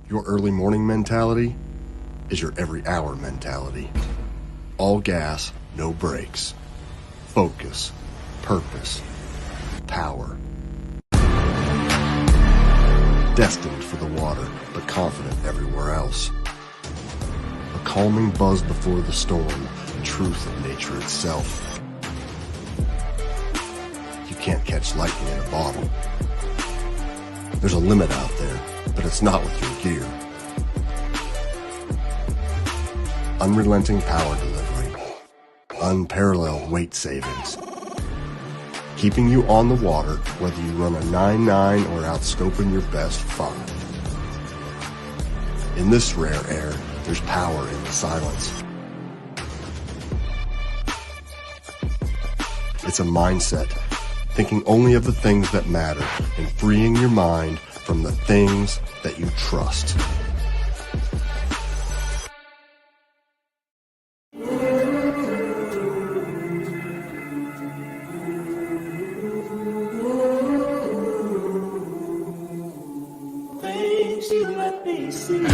Your early morning mentality is your every hour mentality. All gas, no brakes. Focus, purpose, power. Destined for the water, but confident everywhere else. A calming buzz before the storm, the truth of nature itself. You can't catch lightning in a bottle. There's a limit out there, but it's not with your gear. Unrelenting power delivery. Unparalleled weight savings. Keeping you on the water, whether you run a 9.9 or outscoping your best 5. In this rare air, there's power in the silence. It's a mindset, thinking only of the things that matter and freeing your mind from the things that you trust. Things you let me see.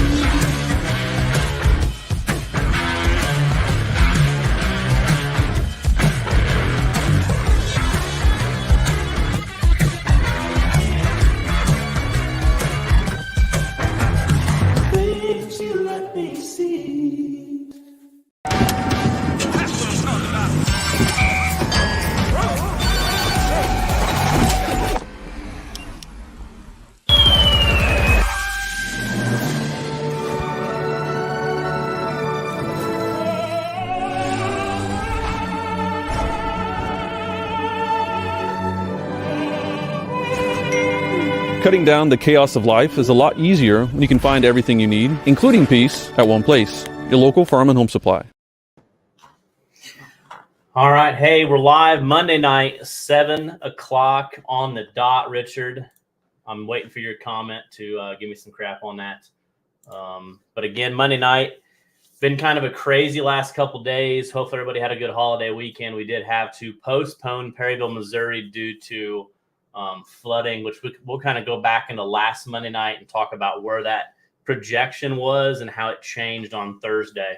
Cutting down the chaos of life is a lot easier when you can find everything you need, including peace, at one place. Your local farm and home supply. All right. Hey, we're live Monday night, 7 o'clock on the dot, Richard. I'm waiting for your comment to give me some crap on that. But again, Monday night, been kind of a crazy last couple days. Hopefully everybody had a good holiday weekend. We did have to postpone Perryville, Missouri due to flooding, which we'll kind of go back into last Monday night and talk about where that projection was and how it changed on Thursday.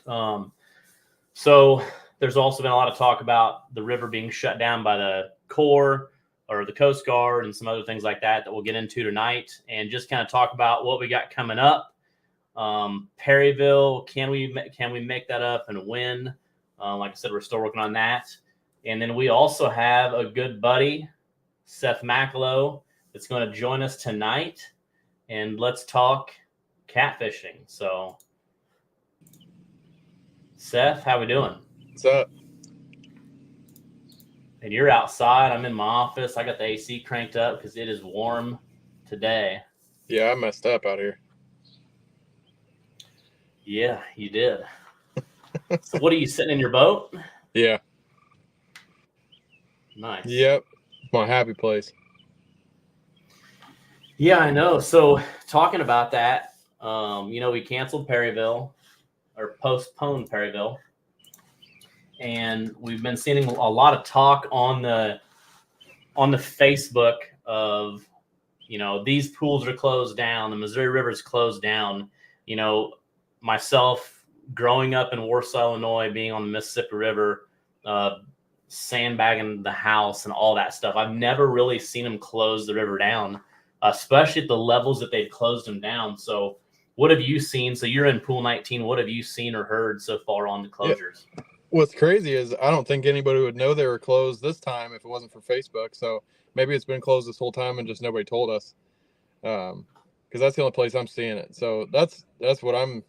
So there's also been a lot of talk about the river being shut down by the Corps or the Coast Guard and some other things like that we'll get into tonight, and just kind of talk about what we got coming up. Perryville, can we make that up and when? Like I said, we're still working on that. And then we also have a good buddy, Seth McElhoe, that's going to join us tonight, and let's talk catfishing. So, Seth, how we doing? What's up? And you're outside. I'm in my office. I got the AC cranked up because it is warm today. Yeah, I messed up out here. Yeah, you did. So what are you sitting in your boat? Yeah. Nice. Yep. My happy place. Yeah, I know. So talking about that, we canceled Perryville or postponed Perryville. And we've been seeing a lot of talk on the Facebook of, these pools are closed down. The Missouri River's closed down. Myself growing up in Warsaw, Illinois, being on the Mississippi River, sandbagging the house and all that stuff. I've never really seen them close the river down, especially at the levels that they've closed them down. So what have you seen? So you're in pool 19. What have you seen or heard so far on the closures? Yeah. What's crazy is I don't think anybody would know they were closed this time if it wasn't for Facebook. So maybe it's been closed this whole time and just nobody told us. Because that's the only place I'm seeing it. So that's what I'm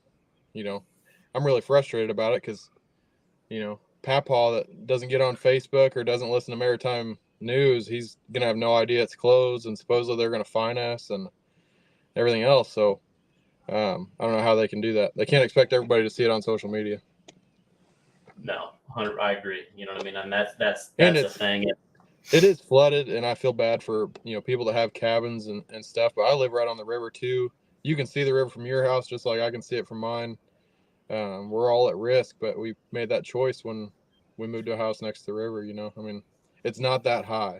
really frustrated about it because, Papaw that doesn't get on Facebook or doesn't listen to Maritime News, he's going to have no idea it's closed and supposedly they're going to fine us and everything else. So I don't know how they can do that. They can't expect everybody to see it on social media. No, I agree. You know what I mean? And that's the thing. It is flooded, and I feel bad for, people that have cabins and stuff, but I live right on the river too. You can see the river from your house just like I can see it from mine. We're all at risk, but we made that choice when we moved to a house next to the river, I mean, it's not that high.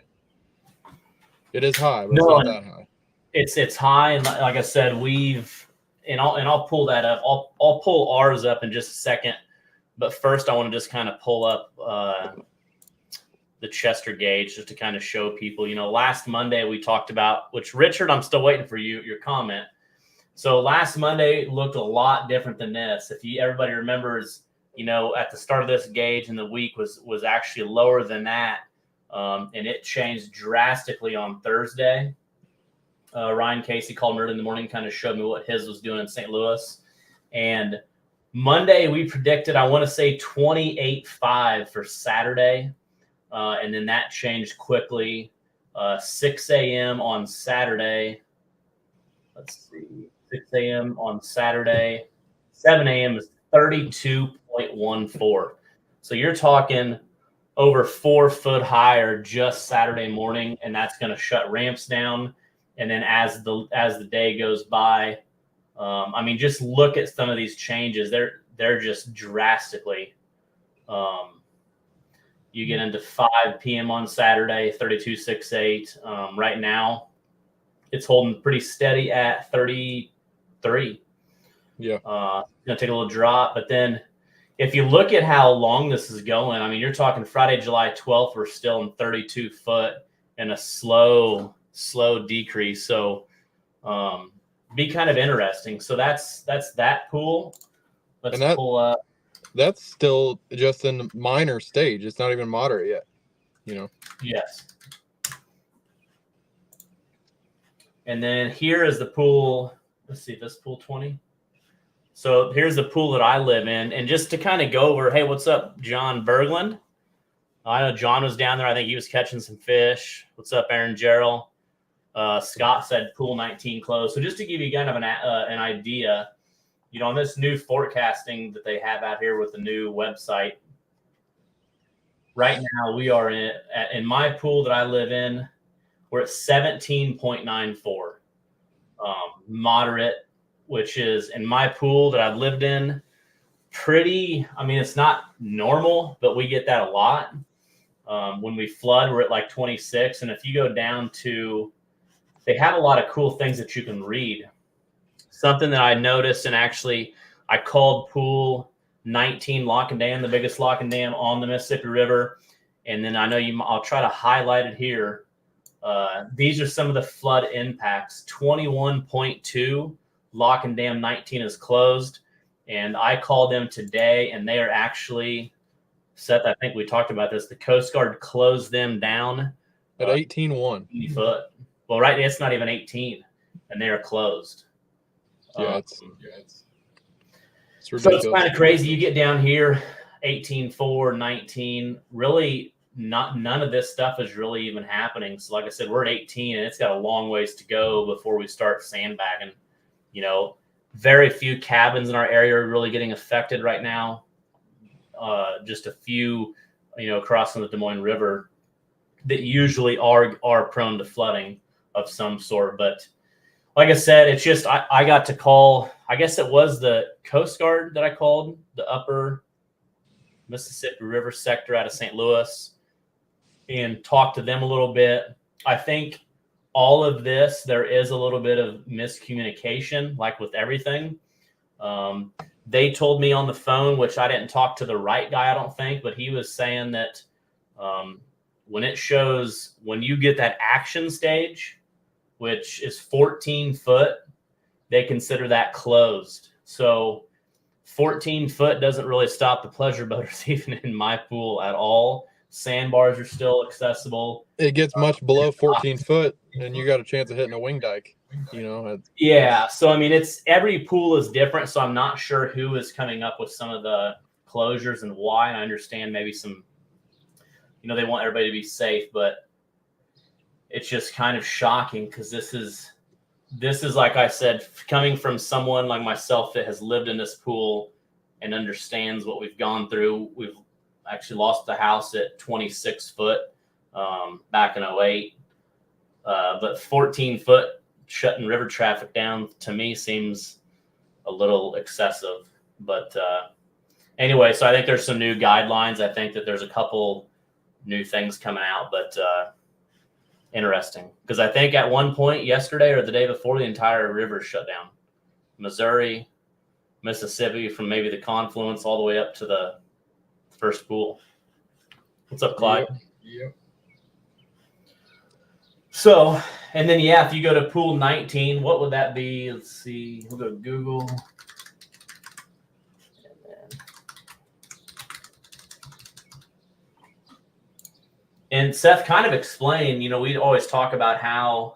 It is high, but it's not that high. It's high, and like I said, I'll pull that up. I'll pull ours up in just a second, but first I want to just kind of pull up the Chester gauge just to kind of show people. Last Monday we talked about, which Richard, I'm still waiting for your comment. So last Monday looked a lot different than this. If everybody remembers, at the start of this gauge in the week was actually lower than that, and it changed drastically on Thursday. Ryan Casey called me early in the morning, kind of showed me what his was doing in St. Louis. And Monday we predicted, I want to say 28.5 for Saturday. And then that changed quickly. 6 a.m. on Saturday. Let's see. 6 a.m. on Saturday. 7 a.m. is 32.14. So you're talking over 4 foot higher just Saturday morning, and that's going to shut ramps down. And then as the day goes by, just look at some of these changes. They're just drastically. You get into 5 p.m. on Saturday, 32.68. Right now, it's holding pretty steady at 33. Yeah. It's going to take a little drop. But then if you look at how long this is going, you're talking Friday, July 12th, we're still in 32 foot and a slow decrease. So be kind of interesting. So that's that pool. Let's pull up. That's still just in the minor stage. It's not even moderate yet, Yes. And then here is the pool. Let's see, this pool 20. So here's the pool that I live in. And just to kind of go over, hey, what's up, John Berglund? I know John was down there. I think he was catching some fish. What's up, Aaron Gerald? Scott said pool 19 closed. So just to give you kind of an idea, on this new forecasting that they have out here with the new website, right now we are in my pool that I live in, we're at 17.94. Moderate, which is in my pool that I've lived in, pretty, it's not normal, but we get that a lot. When we flood, we're at like 26. And if you go down to, they have a lot of cool things that you can read. Something that I noticed, and actually I called pool 19 Lock and Dam, the biggest lock and dam on the Mississippi River. And then I know I'll try to highlight it here. These are some of the flood impacts. 21.2 Lock and Dam 19 is closed. And I called them today, and they are actually, Seth, I think we talked about this. The Coast Guard closed them down at 18.1 foot. Well, right, it's not even 18, and they are closed. Yeah, it's ridiculous. So it's kind of crazy. You get down here, 18.4, 19. Really, none of this stuff is really even happening. So, like I said, we're at 18, and it's got a long ways to go before we start sandbagging. Very few cabins in our area are really getting affected right now. Just a few, crossing the Des Moines River that usually are prone to flooding of some sort, but. Like I said, it's just I got to call, I guess it was the Coast Guard that I called, the upper Mississippi River sector out of St. Louis, and talked to them a little bit. I think all of this, there is a little bit of miscommunication, like with everything. They told me on the phone, which I didn't talk to the right guy, I don't think, but he was saying that when it shows, when you get that action stage, which is 14 foot, they consider that closed. So 14 foot doesn't really stop the pleasure boaters even in my pool at all. Sandbars are still accessible. It gets much below 14 foot, and you got a chance of hitting a wing dike. Yeah. So it's every pool is different. So I'm not sure who is coming up with some of the closures and why. And I understand maybe some, they want everybody to be safe, but it's just kind of shocking because this is, like I said, coming from someone like myself that has lived in this pool and understands what we've gone through. We've actually lost the house at 26 foot back in 2008. But 14 foot shutting river traffic down to me seems a little excessive. But anyway, so I think there's some new guidelines. I think that there's a couple new things coming out, but Interesting. Because I think at one point yesterday or the day before, the entire river shut down. Missouri, Mississippi, from maybe the confluence all the way up to the first pool. What's up, Clyde? Yep. So, and then, if you go to pool 19, what would that be? Let's see. We'll go to Google. And Seth kind of explained, we always talk about how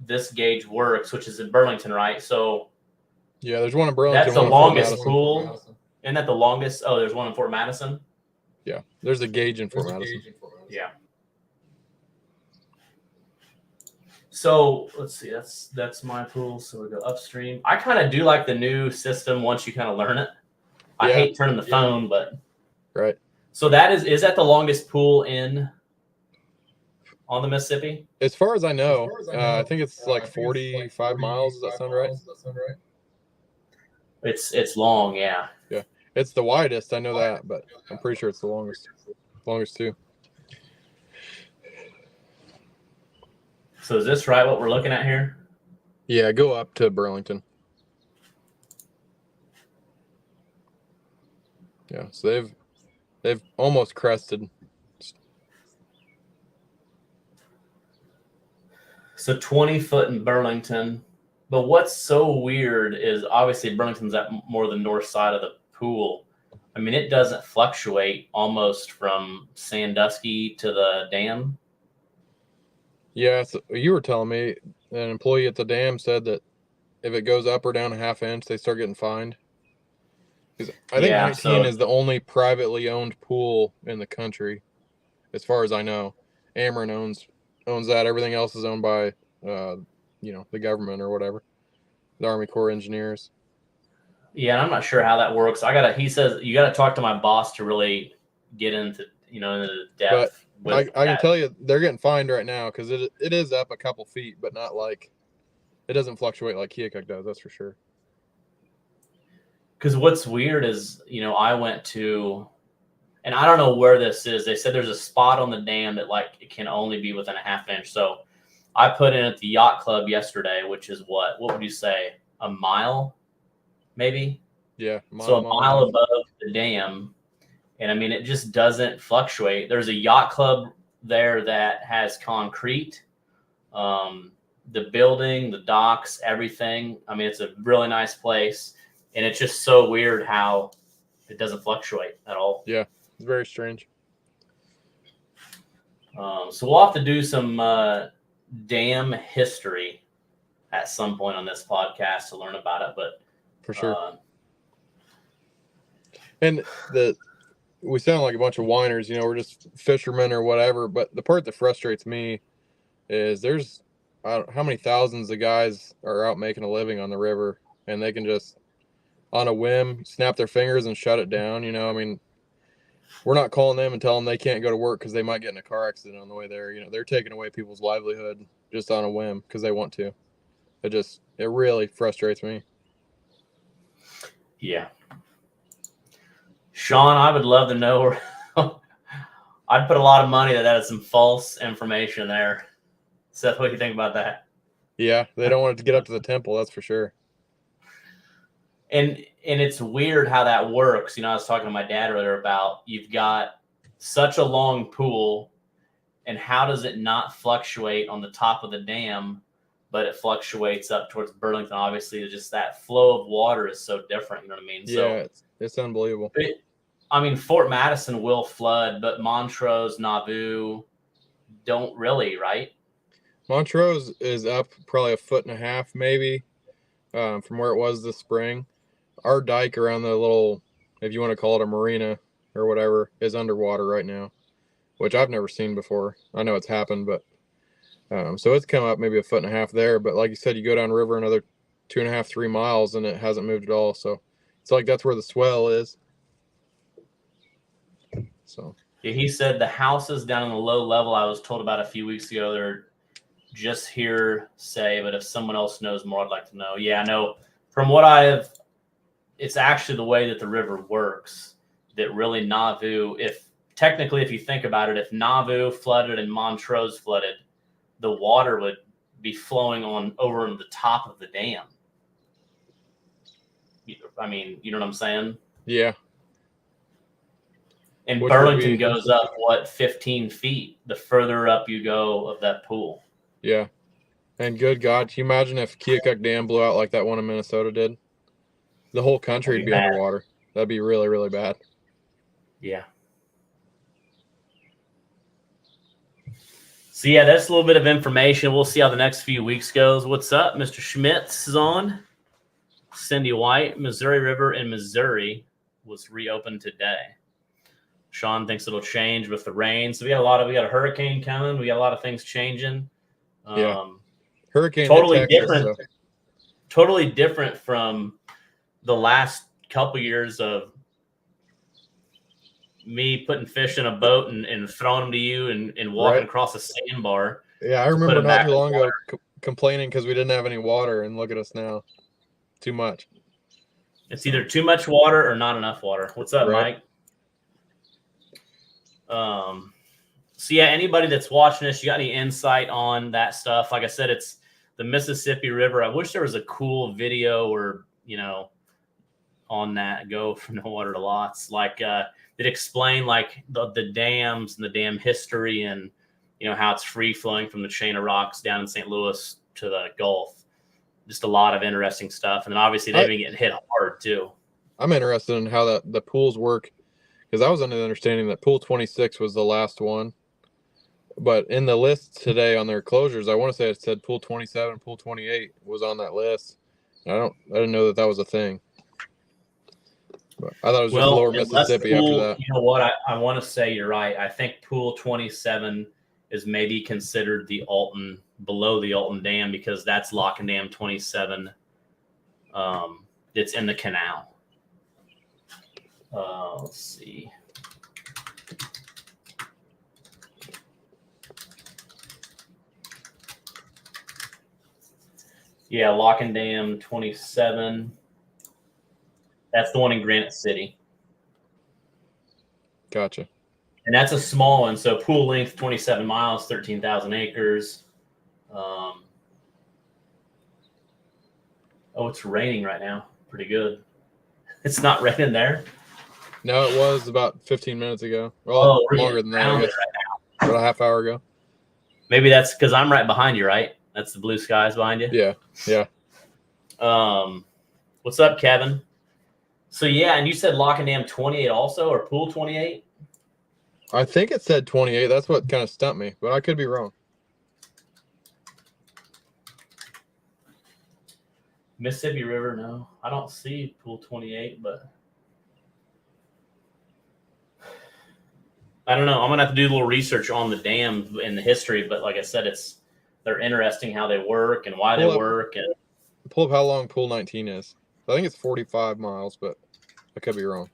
this gauge works, which is in Burlington, right? So, yeah, there's one in Burlington. That's the longest pool. Isn't that the longest? Oh, there's one in Fort Madison? Yeah, there's a gauge in Fort Madison. Yeah. So let's see. That's my pool. So we go upstream. I kind of do like the new system once you kind of learn it. I hate turning the phone, but right. So is that the longest pool on the Mississippi? As far as I know, I think it's like 45 miles. Does that sound right? It's long, yeah. Yeah, it's the widest. I know that, but I'm pretty sure it's the longest too. So is this right? What we're looking at here? Yeah, go up to Burlington. Yeah, so they've almost crested. So 20 foot in Burlington. But what's so weird is obviously Burlington's at more the north side of the pool. I mean, it doesn't fluctuate almost from Sandusky to the dam. Yeah, so you were telling me an employee at the dam said that if it goes up or down a half inch, they start getting fined. I think 19 is the only privately owned pool in the country, as far as I know. Ameren owns that. Everything else is owned by, the government or whatever, the Army Corps of Engineers. Yeah, and I'm not sure how that works. He says you got to talk to my boss to really get into the depth. But I can tell you they're getting fined right now because it is up a couple feet, but not like it doesn't fluctuate like Keokuk does. That's for sure. Because what's weird is, I went to, and I don't know where this is. They said there's a spot on the dam that it can only be within a half inch. So I put in at the yacht club yesterday, which is what would you say? A mile, maybe? Yeah. So a mile above the dam. And I mean, it just doesn't fluctuate. There's a yacht club there that has concrete, the building, the docks, everything. I mean, it's a really nice place. And it's just so weird how it doesn't fluctuate at all. Yeah, it's very strange. So we'll have to do some dam history at some point on this podcast to learn about it. But for sure. And we sound like a bunch of whiners, we're just fishermen or whatever. But the part that frustrates me is there's how many thousands of guys are out making a living on the river, and they can just on a whim snap their fingers and shut it down. I mean, we're not calling them and telling them they can't go to work because they might get in a car accident on the way there. They're taking away people's livelihood just on a whim because they want to. It really frustrates me. Yeah. Sean, I would love to know. I'd put a lot of money that is some false information there. Seth, what do you think about that? Yeah, they don't want it to get up to the temple, that's for sure. And it's weird how that works. I was talking to my dad earlier about you've got such a long pool, and how does it not fluctuate on the top of the dam, but it fluctuates up towards Burlington? Obviously, just that flow of water is so different. You know what I mean? Yeah, it's unbelievable. Fort Madison will flood, but Montrose, Nauvoo don't really, right? Montrose is up probably 1.5 feet, maybe, from where it was this spring. Our dike around the little, if you want to call it a marina or whatever, is underwater right now, which I've never seen before. I know it's happened, but so it's come up maybe 1.5 feet there. But like you said, you go down river another 2.5, 3 miles, and it hasn't moved at all. So it's like that's where the swell is. So yeah, he said the houses down in the low level I was told about a few weeks ago, they're just hearsay, but if someone else knows more, I'd like to know. Yeah, I know from what it's actually the way that the river works that really Nauvoo, if technically, if you think about it, if Nauvoo flooded and Montrose flooded, the water would be flowing over the top of the dam. I mean, you know what I'm saying? Yeah. And Which Burlington goes up, 15 feet the further up you go of that pool. Yeah. And good God, can you imagine if Keokuk Dam blew out like that one in Minnesota did? The whole country would be underwater. That'd be really, really bad. Yeah. So, yeah, that's a little bit of information. We'll see how the next few weeks goes. What's up? Mr. Schmitz is on. Cindy White, Missouri River in Missouri was reopened today. Sean thinks it'll change with the rain. So we got a hurricane coming. We got a lot of things changing. Hurricane totally Texas, different. So. Totally different from the last couple years of me putting fish in a boat and throwing them to you and walking across a sandbar. Yeah, I remember not too long ago complaining because we didn't have any water, and look at us now. Too much. It's either too much water or not enough water. What's up, Mike? So yeah, anybody that's watching this, you got any insight on that stuff? Like I said, it's the Mississippi River. I wish there was a cool video or, on that go from no water to lots, like that explain like the dams and the dam history and, how it's free flowing from the chain of rocks down in St. Louis to the Gulf. Just a lot of interesting stuff. And then obviously they've been getting hit hard too. I'm interested in how the pools work, because I was under the understanding that pool 26 was the last one. But in the list today on their closures, I want to say it said pool 27, pool 28 was on that list. I didn't know that was a thing. But I thought it was just lower Mississippi after that. You know what? I want to say you're right. I think pool 27 is maybe considered the Alton, below the Alton Dam, because that's Lock and Dam 27. It's in the canal. Let's see. Yeah, Lock and Dam 27. That's the one in Granite City. Gotcha. And that's a small one. So pool length, 27 miles, 13,000 acres. Oh, it's raining right now. Pretty good. It's not raining there. No, it was about 15 minutes ago. Well, longer than that, I guess. Right, about a half hour ago. Maybe that's because I'm right behind you, right? That's the blue skies behind you? Yeah. What's up, Kevin? So, yeah, and you said Lock and Dam 28 also, or pool 28? I think it said 28. That's what kind of stumped me, but I could be wrong. Mississippi River, no. I don't see pool 28, but I don't know. I'm going to have to do a little research on the dam and the history, but like I said, they're interesting how they work and why they work. And pull up how long pool 19 is. I think it's 45 miles, but I could be wrong.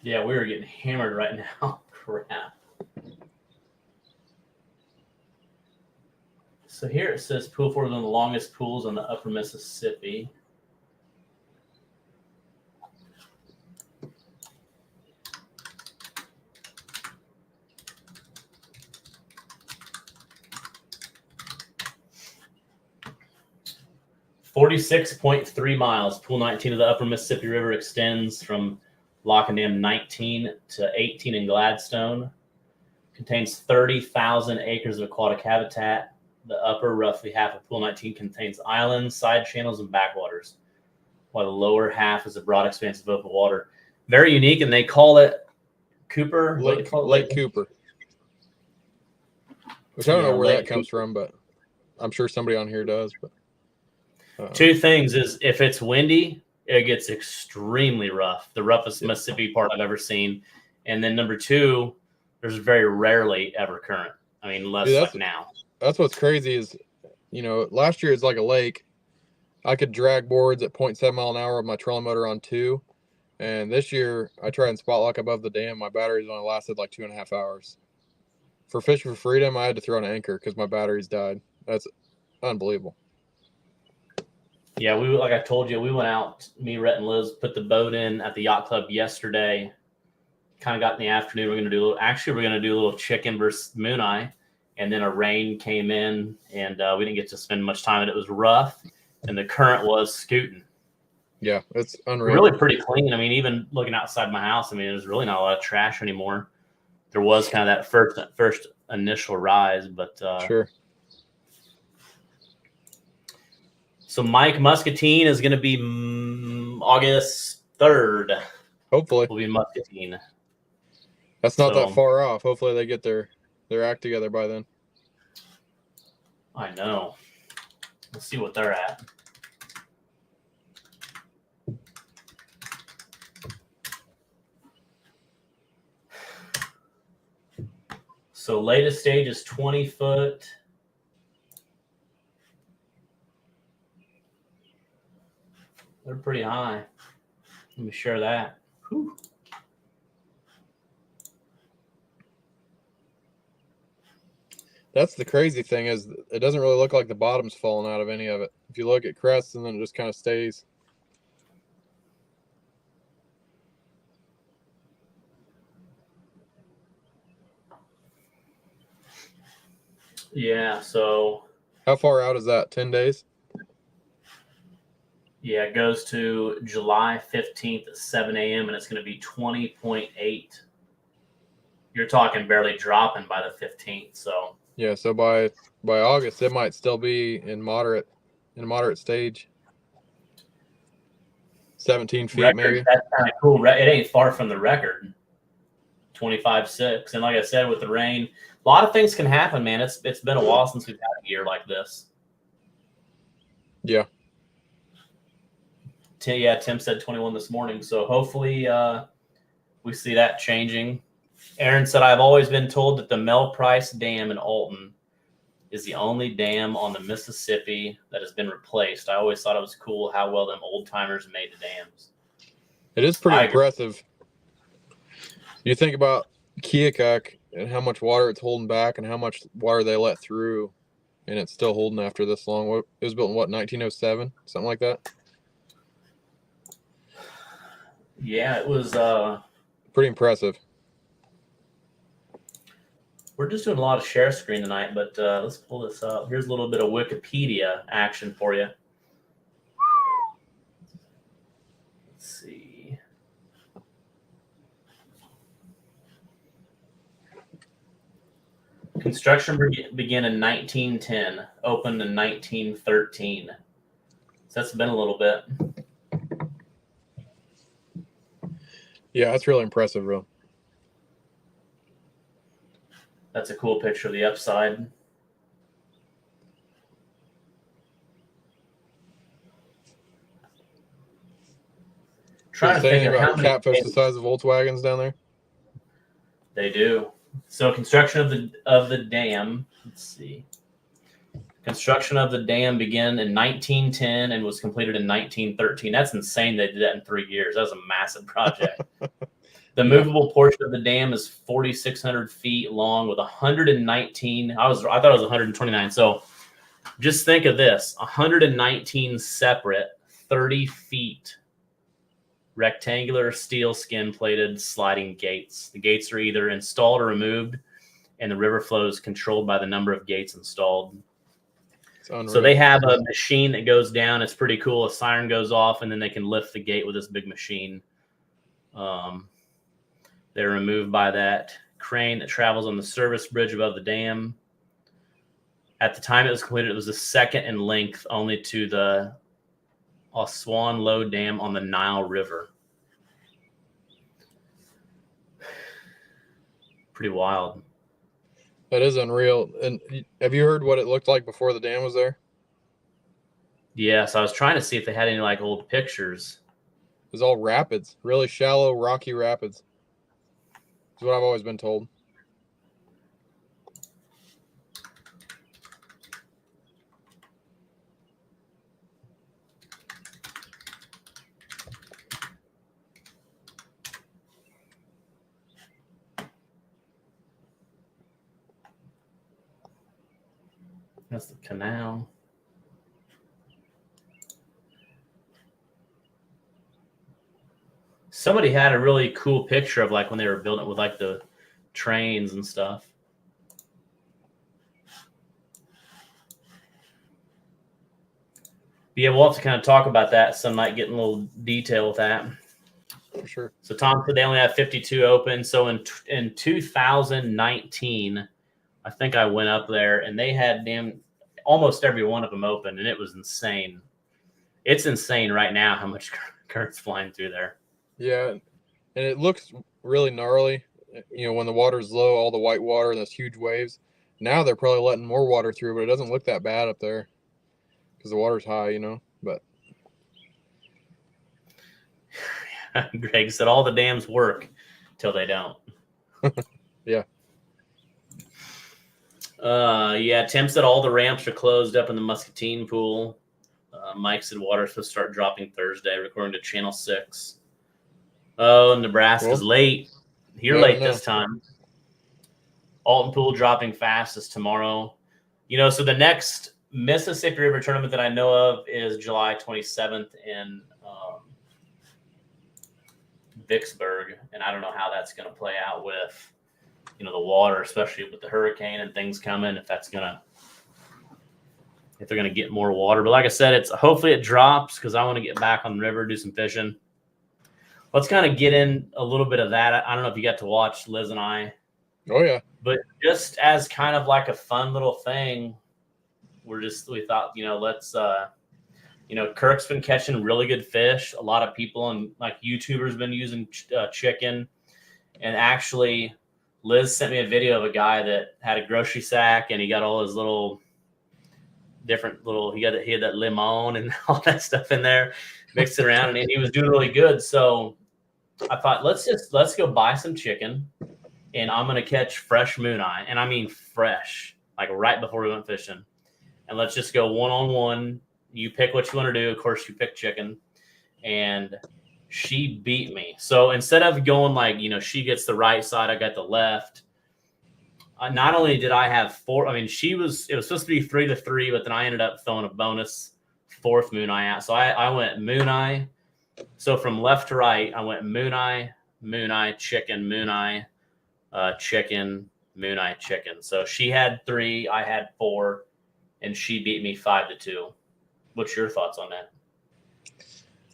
Yeah, we are getting hammered right now. Crap. So here it says Pool 4 is one of the longest pools on the upper Mississippi. .3 miles. Pool 19 of the upper Mississippi River extends from Lock and Dam 19 to 18 in Gladstone. Contains 30,000 acres of aquatic habitat. The upper, roughly half of Pool 19, contains islands, side channels, and backwaters, while the lower half is a broad expanse of open water. Very unique, and they call it Cooper. Lake Cooper. Which I don't know where that comes from, but I'm sure somebody on here does. But two things is if it's windy, it gets extremely rough. The roughest Mississippi part I've ever seen. And then number two, there's very rarely ever current. I mean, unless like now. that's what's crazy is, last year it's like a lake. I could drag boards at 0.7 mile an hour with my trolling motor on 2. And this year I tried and spot lock above the dam. My batteries only lasted like 2.5 hours. For Fishing for Freedom, I had to throw an anchor because my batteries died. That's unbelievable. Yeah, like I told you, we went out, me, Rhett, and Liz put the boat in at the yacht club yesterday. Kind of got in the afternoon. We're going to do a little chicken versus moon eye. And then a rain came in, and we didn't get to spend much time. And it was rough, and the current was scooting. Yeah, it's unreal. Really pretty clean. I mean, even looking outside my house, I mean, there's really not a lot of trash anymore. There was kind of that first initial rise, but sure. So Mike Muscatine is going to be August 3rd. Hopefully, will be Muscatine. That's not that far off. Hopefully, they get their act together by then. I know. Let's see what they're at. So latest stage is 20 foot. They're pretty high. Let me share that. Whew. That's the crazy thing is it doesn't really look like the bottom's falling out of any of it. If you look at crests and then it just kind of stays. Yeah, so. How far out is that? 10 days? Yeah, it goes to July 15th at 7 a.m. and it's going to be 20.8. You're talking barely dropping by the 15th. So yeah, so by August it might still be in moderate stage. 17 feet record, maybe. That's kind of cool. It ain't far from the record. 25.6. And like I said, with the rain, a lot of things can happen, man. It's been a while since we've had a year like this. Yeah. Tim said 21 this morning. So hopefully we see that changing. Aaron said, I've always been told that the Mel Price Dam in Alton is the only dam on the Mississippi that has been replaced. I always thought it was cool how well them old timers made the dams. It is pretty impressive. You think about Keokuk and how much water it's holding back and how much water they let through, and it's still holding after this long. It was built in 1907, something like that. Yeah, it was pretty impressive. We're just doing a lot of share screen tonight, but let's pull this up. Here's a little bit of Wikipedia action for you. Let's see. Construction began in 1910, opened in 1913. So that's been a little bit. Yeah, that's really impressive, bro. That's a cool picture of the upside. Trying to think about Catfish the size of Volkswagens down there. They do. So construction of the dam. Let's see. Construction of the dam began in 1910 and was completed in 1913. That's insane. They did that in 3 years. That was a massive project. The movable portion of the dam is 4,600 feet long with 119. I thought it was 129. So just think of this: 119 separate 30 feet rectangular steel skin plated sliding gates. The gates are either installed or removed, and the river flow is controlled by the number of gates installed. So they have a machine that goes down. It's pretty cool. A siren goes off, and then they can lift the gate with this big machine. They're removed by that crane that travels on the service bridge above the dam. At the time it was completed, it was the second in length only to the Aswan Low Dam on the Nile River. Pretty wild. That is unreal. And have you heard what it looked like before the dam was there? Yes, I was trying to see if they had any like old pictures. It was all rapids, really shallow, rocky rapids. That's what I've always been told. That's the canal. Somebody had a really cool picture of like when they were building it with like the trains and stuff. Yeah, we'll have to kind of talk about that some night, get in a little detail with that. For sure. So Tom said they only have 52 open. So in 2019, I think I went up there and they had almost every one of them open, and it was insane. It's insane right now how much current's flying through there. Yeah, and it looks really gnarly. You know, when the water's low, all the white water and those huge waves. Now they're probably letting more water through, but it doesn't look that bad up there because the water's high, you know. But Greg said all the dams work till they don't. Yeah. Yeah, Tim said all the ramps are closed up in the Muscatine pool. Mike said water's supposed to start dropping Thursday, according to Channel 6. Oh, Nebraska's late. Here late this time. Alton Pool dropping fastest tomorrow. You know, so the next Mississippi River tournament that I know of is July 27th in Vicksburg, and I don't know how that's going to play out with, you know, the water, especially with the hurricane and things coming. If they're going to get more water, but like I said, hopefully it drops because I want to get back on the river, do some fishing. Let's kind of get in a little bit of that. I don't know if you got to watch Liz and I. Oh yeah. But just as kind of like a fun little thing, we thought, you know, let's you know, Kirk's been catching really good fish. A lot of people and like YouTubers been using chicken. And actually, Liz sent me a video of a guy that had a grocery sack and he got all his little different little, he had that limon and all that stuff in there, mixed it around, and he was doing really good. So I thought, let's go buy some chicken, and I'm going to catch fresh moon eye. And I mean fresh, like right before we went fishing. And let's just go one-on-one. You pick what you want to do. Of course, you pick chicken. And she beat me. So instead of going like, you know, she gets the right side, I got the left. Not only did I have four, I mean, it was supposed to be 3-3, but then I ended up throwing a bonus fourth moon eye out. So I went moon eye. So from left to right, I went moon eye, chicken, moon eye, chicken, moon eye, chicken. So she had 3, I had 4, and she beat me 5-2. What's your thoughts on that?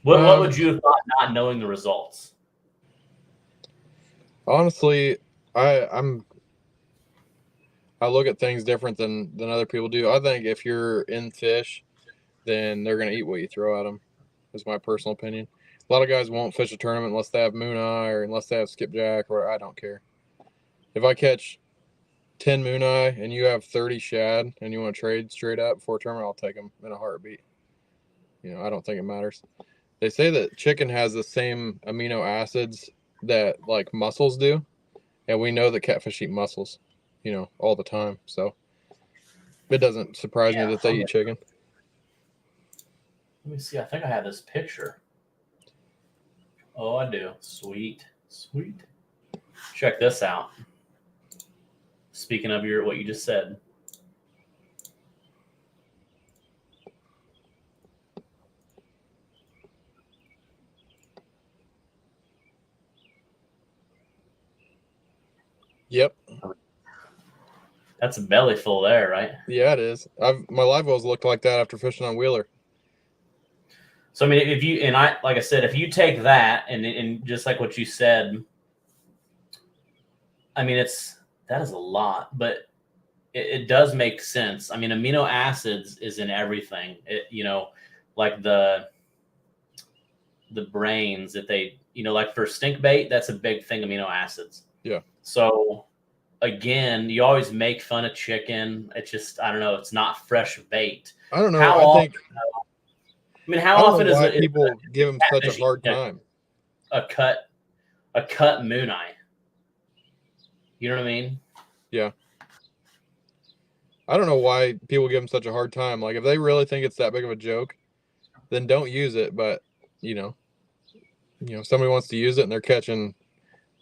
What would you have thought not knowing the results? Honestly, I look at things different than other people do. I think if you're in fish, then they're going to eat what you throw at them, is my personal opinion. A lot of guys won't fish a tournament unless they have moon eye or unless they have skipjack, or I don't care. If I catch 10 moon eye and you have 30 shad and you want to trade straight up before a tournament, I'll take them in a heartbeat. You know, I don't think it matters. They say that chicken has the same amino acids that like mussels do, and we know that catfish eat mussels, you know, all the time. So it doesn't surprise me that they eat chicken. Let me see. I think I have this picture. Oh, I do. Sweet. Check this out. Speaking of what you just said. Yep. That's a belly full there, right? Yeah, it is. My live wells looked like that after fishing on Wheeler. So I mean, like I said, if you take that and just like what you said, I mean, that is a lot, but it does make sense. I mean, amino acids is in everything. You know, like the brains that they, you know, like for stink bait, that's a big thing, amino acids. Yeah. So again, you always make fun of chicken. It's just, I don't know, it's not fresh bait. I don't know. How often is it people give them such a hard time? A cut moon eye. You know what I mean? Yeah. I don't know why people give them such a hard time. Like, if they really think it's that big of a joke, then don't use it. But, you know, if somebody wants to use it and they're catching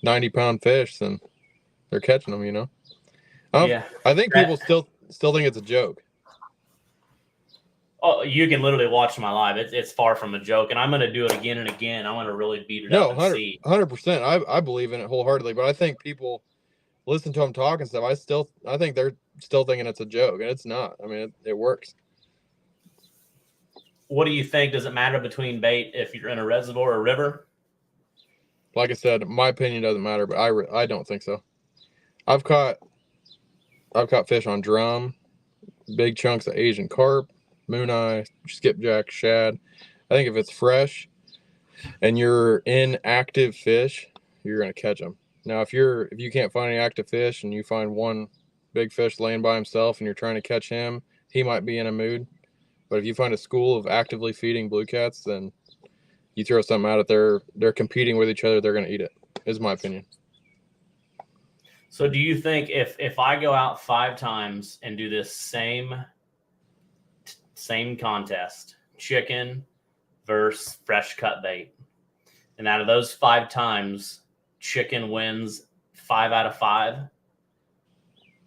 90-pound fish, then they're catching them, you know? Yeah. I think people still think it's a joke. Oh, you can literally watch my live. It's far from a joke, and I'm going to do it again and again. I'm going to really beat it up and see. 100%. I believe in it wholeheartedly, but I think people listen to them talk and stuff. I think they're still thinking it's a joke, and it's not. I mean, it works. What do you think? Does it matter between bait if you're in a reservoir or river? Like I said, my opinion doesn't matter, but I don't think so. I've caught fish on drum, big chunks of Asian carp, mooneye, skipjack, shad. I think if it's fresh and you're in active fish, you're gonna catch them. Now, if you can't find any active fish and you find one big fish laying by himself and you're trying to catch him, he might be in a mood. But if you find a school of actively feeding blue cats, then you throw something out there, they're competing with each other, they're gonna eat it. Is my opinion. So do you think if I go out 5 times and do this same contest, chicken versus fresh cut bait, and out of those 5 times, chicken wins 5 out of 5?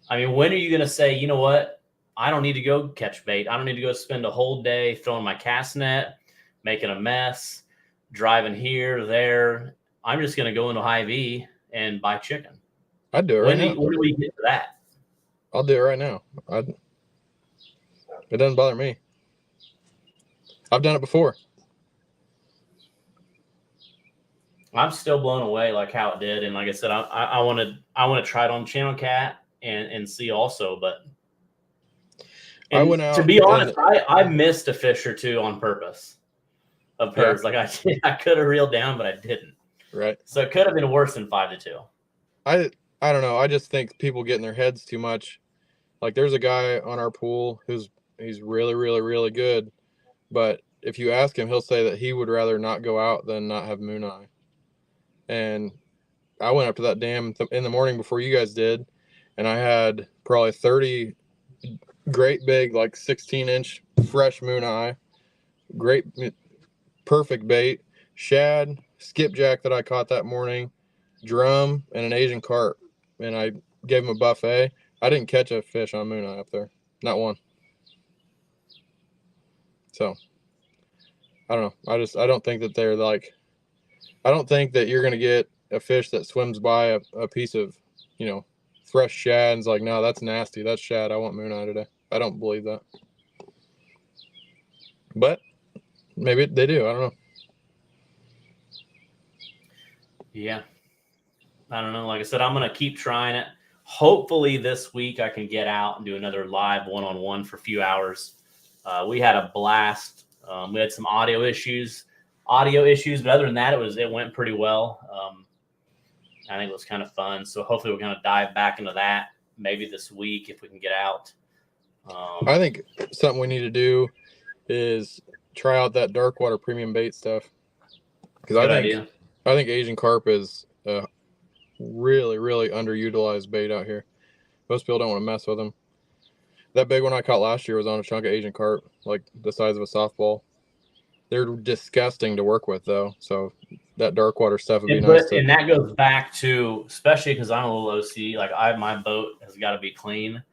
I mean, when are you going to say, you know what? I don't need to go catch bait. I don't need to go spend a whole day throwing my cast net, making a mess, driving here, there. I'm just going to go into Hy-Vee and buy chicken. I'd do it right now. When do we get to that? I'll do it right now. It doesn't bother me. I've done it before. I'm still blown away like how it did, and like I said, I want to try it on Channel Cat and see also. But I went out to be honest, I missed a fish or two on purpose of hers. Yeah. Like I could have reeled down, but I didn't. Right. So it could have been worse than 5-2. I don't know. I just think people get in their heads too much. Like there's a guy on our pool he's really, really, really good. But if you ask him, he'll say that he would rather not go out than not have mooneye. And I went up to that dam in the morning before you guys did, and I had probably 30 great big, like 16-inch fresh mooneye, great, perfect bait, shad, skipjack that I caught that morning, drum, and an Asian carp. And I gave him a buffet. I didn't catch a fish on mooneye up there, not one. So I don't know. I don't think that they're like. I don't think that you're going to get a fish that swims by a piece of, fresh shad and is like, no, that's nasty. That's shad. I want mooneye today. I don't believe that. But maybe they do. I don't know. Yeah. I don't know. Like I said, I'm going to keep trying it. Hopefully this week I can get out and do another live one-on-one for a few hours. We had a blast. We had some audio issues, but other than that, it went pretty well. I think it was kind of fun. So hopefully we're going to dive back into that maybe this week if we can get out. I think something we need to do is try out that dark water premium bait stuff. Because I think Asian carp is a really, really underutilized bait out here. Most people don't want to mess with them. That big one I caught last year was on a chunk of Asian carp, like the size of a softball. They're disgusting to work with, though. So that dark water stuff would be nice. And that goes back to, especially because I'm a little OCD. Like my boat has got to be clean.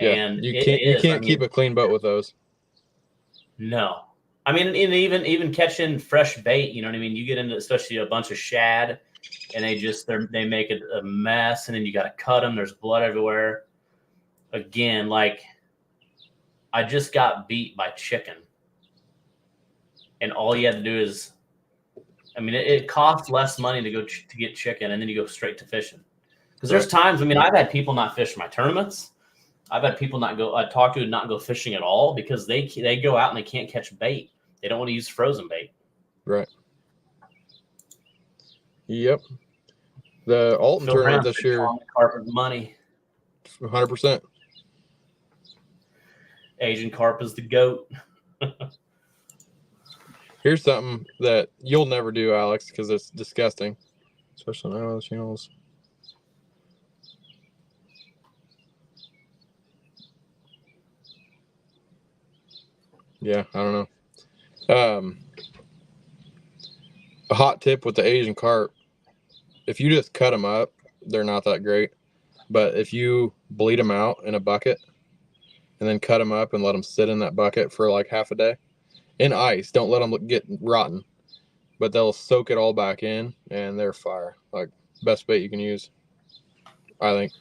Yeah, and you can't keep a clean boat with those. No, I mean, and even catching fresh bait, you know what I mean. You get into especially a bunch of shad, and they make it a mess, and then you got to cut them. There's blood everywhere. Again, like I just got beat by chicken, and all you had to do is, I mean, it costs less money to go to get chicken, and then you go straight to fishing. Because there's times, I mean, I've had people not fish my tournaments. I've had people not go fishing at all because they go out and they can't catch bait. They don't want to use frozen bait. Right. Yep. The Alton tournament this year. Carp is money. 100%. Asian carp is the GOAT. Here's something that you'll never do, Alex, because it's disgusting, especially on other channels. Yeah, I don't know. A hot tip with the Asian carp, if you just cut them up, they're not that great. But if you bleed them out in a bucket and then cut them up and let them sit in that bucket for like half a day in ice. Don't let them get rotten, but they'll soak it all back in, and they're fire. Like, best bait you can use, I think,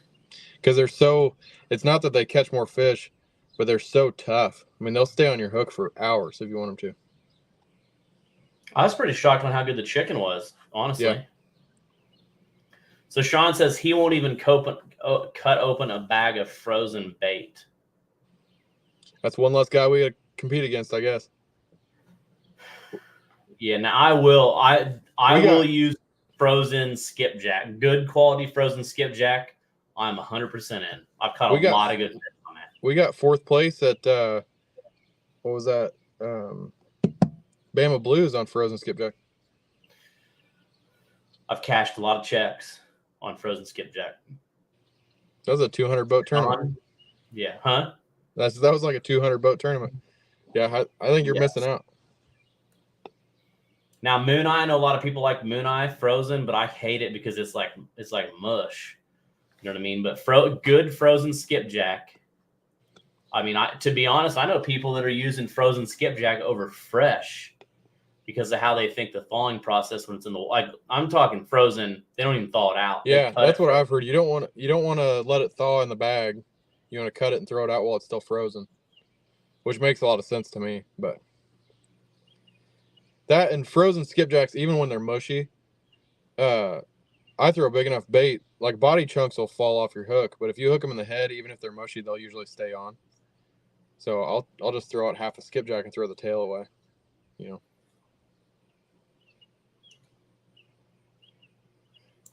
because they're so. It's not that they catch more fish, but they're so tough. I mean, they'll stay on your hook for hours if you want them to. I was pretty shocked on how good the chicken was, honestly. Yeah. So Sean says he won't even cut open a bag of frozen bait. That's one less guy we got to compete against, I guess. Yeah, now I will. I will use frozen skipjack, good quality frozen skipjack. I'm 100% in. I've caught a lot of good fish on that. We got 4th place at what was that? Bama Blues on frozen skipjack. I've cashed a lot of checks on frozen skipjack. That was a 200 boat tournament. Yeah, huh? That was like a 200 boat tournament. Yeah, I think you're missing out. Now Moon Eye, I know a lot of people like Moon Eye frozen, but I hate it because it's like mush. You know what I mean? But good frozen skipjack. I mean, to be honest, I know people that are using frozen skipjack over fresh because of how they think the thawing process when it's in the, like, I'm talking frozen. They don't even thaw it out. Yeah, that's what I've heard. You don't want to let it thaw in the bag. You want to cut it and throw it out while it's still frozen, which makes a lot of sense to me. But that and frozen skipjacks, even when they're mushy, I throw a big enough bait, like body chunks will fall off your hook, but if you hook them in the head, even if they're mushy, they'll usually stay on. So I'll just throw out half a skipjack and throw the tail away, you know.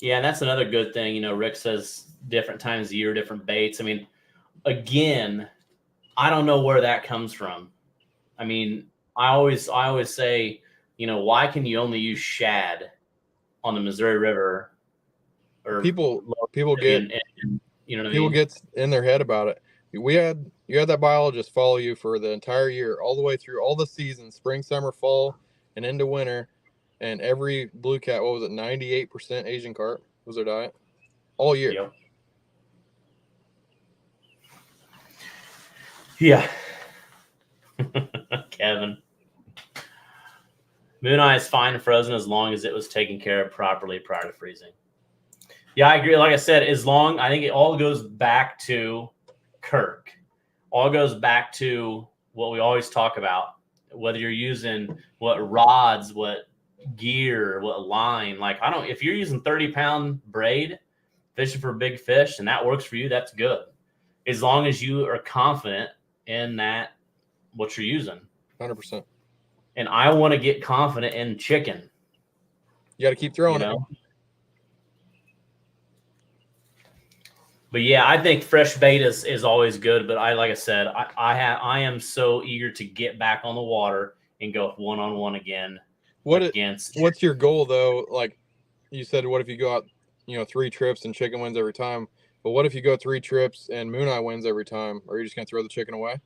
Yeah, and that's another good thing. You know, Rick says different times of year, different baits. I mean, again, I don't know where that comes from. I mean, I always say, you know, why can you only use shad on the Missouri River? Or people get you know what people I mean? get in their head about it. You had that biologist follow you for the entire year, all the way through all the seasons, spring, summer, fall, and into winter. And every blue cat, what was it, 98% Asian carp was their diet all year. Yep. Yeah. Kevin. Moon Eye is fine frozen as long as it was taken care of properly prior to freezing. Yeah, I agree. Like I said, I think it all goes back to Kirk. All goes back to what we always talk about, whether you're using what rods, what gear, what line. Like, if you're using 30-pound braid, fishing for big fish, and that works for you, that's good. As long as you are confident in that, what you're using. 100%. And I want to get confident in chicken. You got to keep throwing it. But yeah, I think fresh bait is always good. But like I said, I am so eager to get back on the water and go one-on-one again. What's your goal though? Like you said, what if you go out, 3 trips and chicken wins every time? But what if you go 3 trips and Moon Eye wins every time? Are you just gonna throw the chicken away?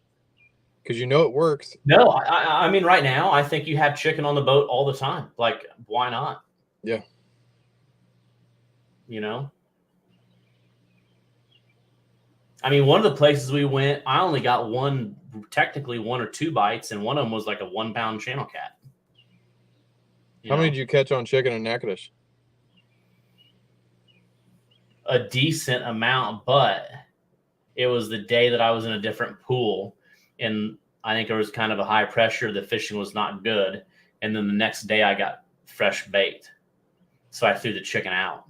Because it works. No, I mean, right now I think you have chicken on the boat all the time. Like, why not? Yeah. You know. I mean, one of the places we went, I only got technically 1 or 2 bites, and one of them was like a 1-pound channel cat. How many did you catch on chicken in Natchitoches? A decent amount, but it was the day that I was in a different pool, and I think there was kind of a high pressure. The fishing was not good, and then the next day I got fresh bait, so I threw the chicken out.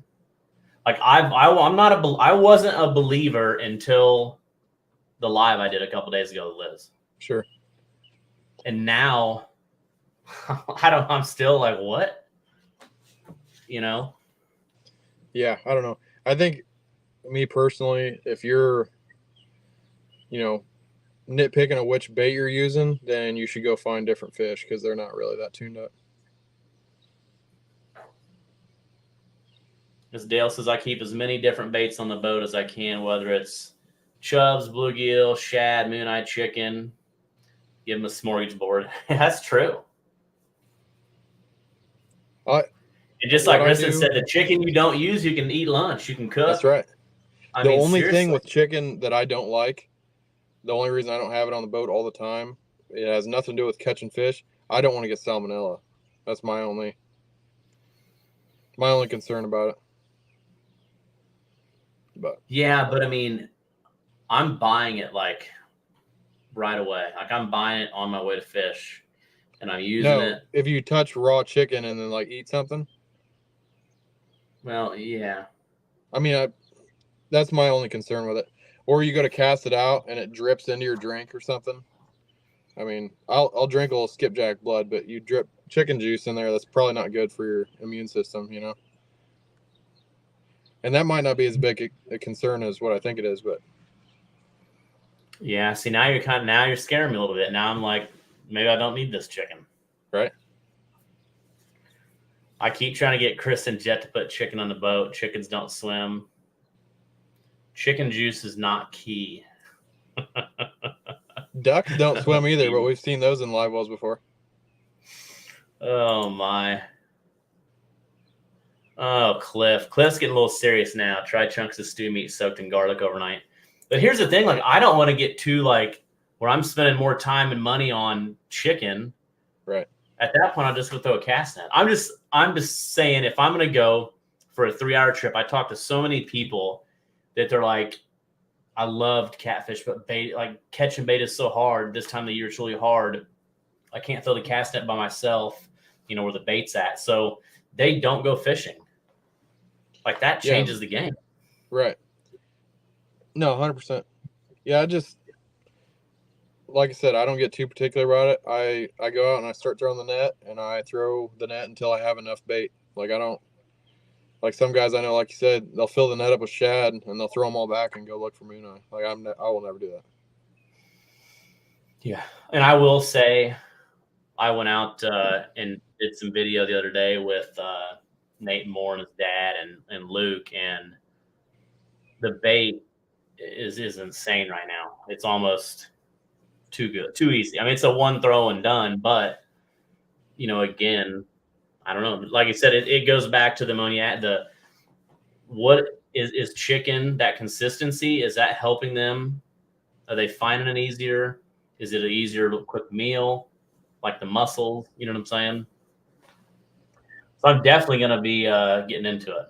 Like I wasn't a believer until the live I did a couple days ago with Liz. Sure. And now I'm still like, what? Yeah, I don't know. I think me personally, if you're, nitpicking at which bait you're using, then you should go find different fish because they're not really that tuned up. As Dale says, I keep as many different baits on the boat as I can, whether it's chubs, bluegill, shad, moon-eye chicken. Give them a smorgasbord. That's true. And just like Kristen said, the chicken you don't use, you can eat lunch. You can cook. That's right. The only seriously. thing with chicken that I don't like the only reason I don't have it on the boat all the time, it has nothing to do with catching fish. I don't want to get salmonella. That's my only concern about it. But yeah, but I mean, I'm buying it like right away. Like I'm buying it on my way to fish, and I'm using it. If you touch raw chicken and then like eat something. Well, yeah. I mean, that's my only concern with it. Or you go to cast it out and it drips into your drink or something. I mean, I'll drink a little skipjack blood, but you drip chicken juice in there, that's probably not good for your immune system, you know. And that might not be as big a concern as what I think it is, but yeah. See, now you're scaring me a little bit. Now I'm like, maybe I don't need this chicken. Right. I keep trying to get Chris and Jet to put chicken on the boat. Chickens don't swim. Chicken juice is not key. Ducks don't swim either, but we've seen those in live wells before. Oh my. Oh, Cliff's getting a little serious now. Try chunks of stew meat soaked in garlic overnight. But here's the thing, like I don't want to get too like where I'm spending more time and money on chicken. Right. At that point, I'll just go throw a cast net. I'm just saying if I'm gonna go for a 3-hour trip, I talked to so many people that they're like, I loved catfish, but bait, like catching bait is so hard. This time of the year it's really hard. I can't throw the cast net by myself, you know, where the bait's at. So they don't go fishing. Like that changes the game. Right. No, 100%. Yeah, I just, like I said, I don't get too particular about it. I go out and I start throwing the net, and I throw the net until I have enough bait. Like I don't, like some guys I know, like you said, they'll fill the net up with shad and they'll throw them all back and go look for mooneye. Like I will never do that. Yeah, and I will say, I went out and did some video the other day with Nate Moore and his dad and Luke, and the bait is insane right now. It's almost too good, too easy. I mean, it's a one throw and done, but you know, again, I don't know. Like I said, it goes back to the ammonia. What is chicken, that consistency? Is that helping them? Are they finding it easier? Is it an easier, quick meal? Like the muscle, you know what I'm saying? So I'm definitely going to be getting into it.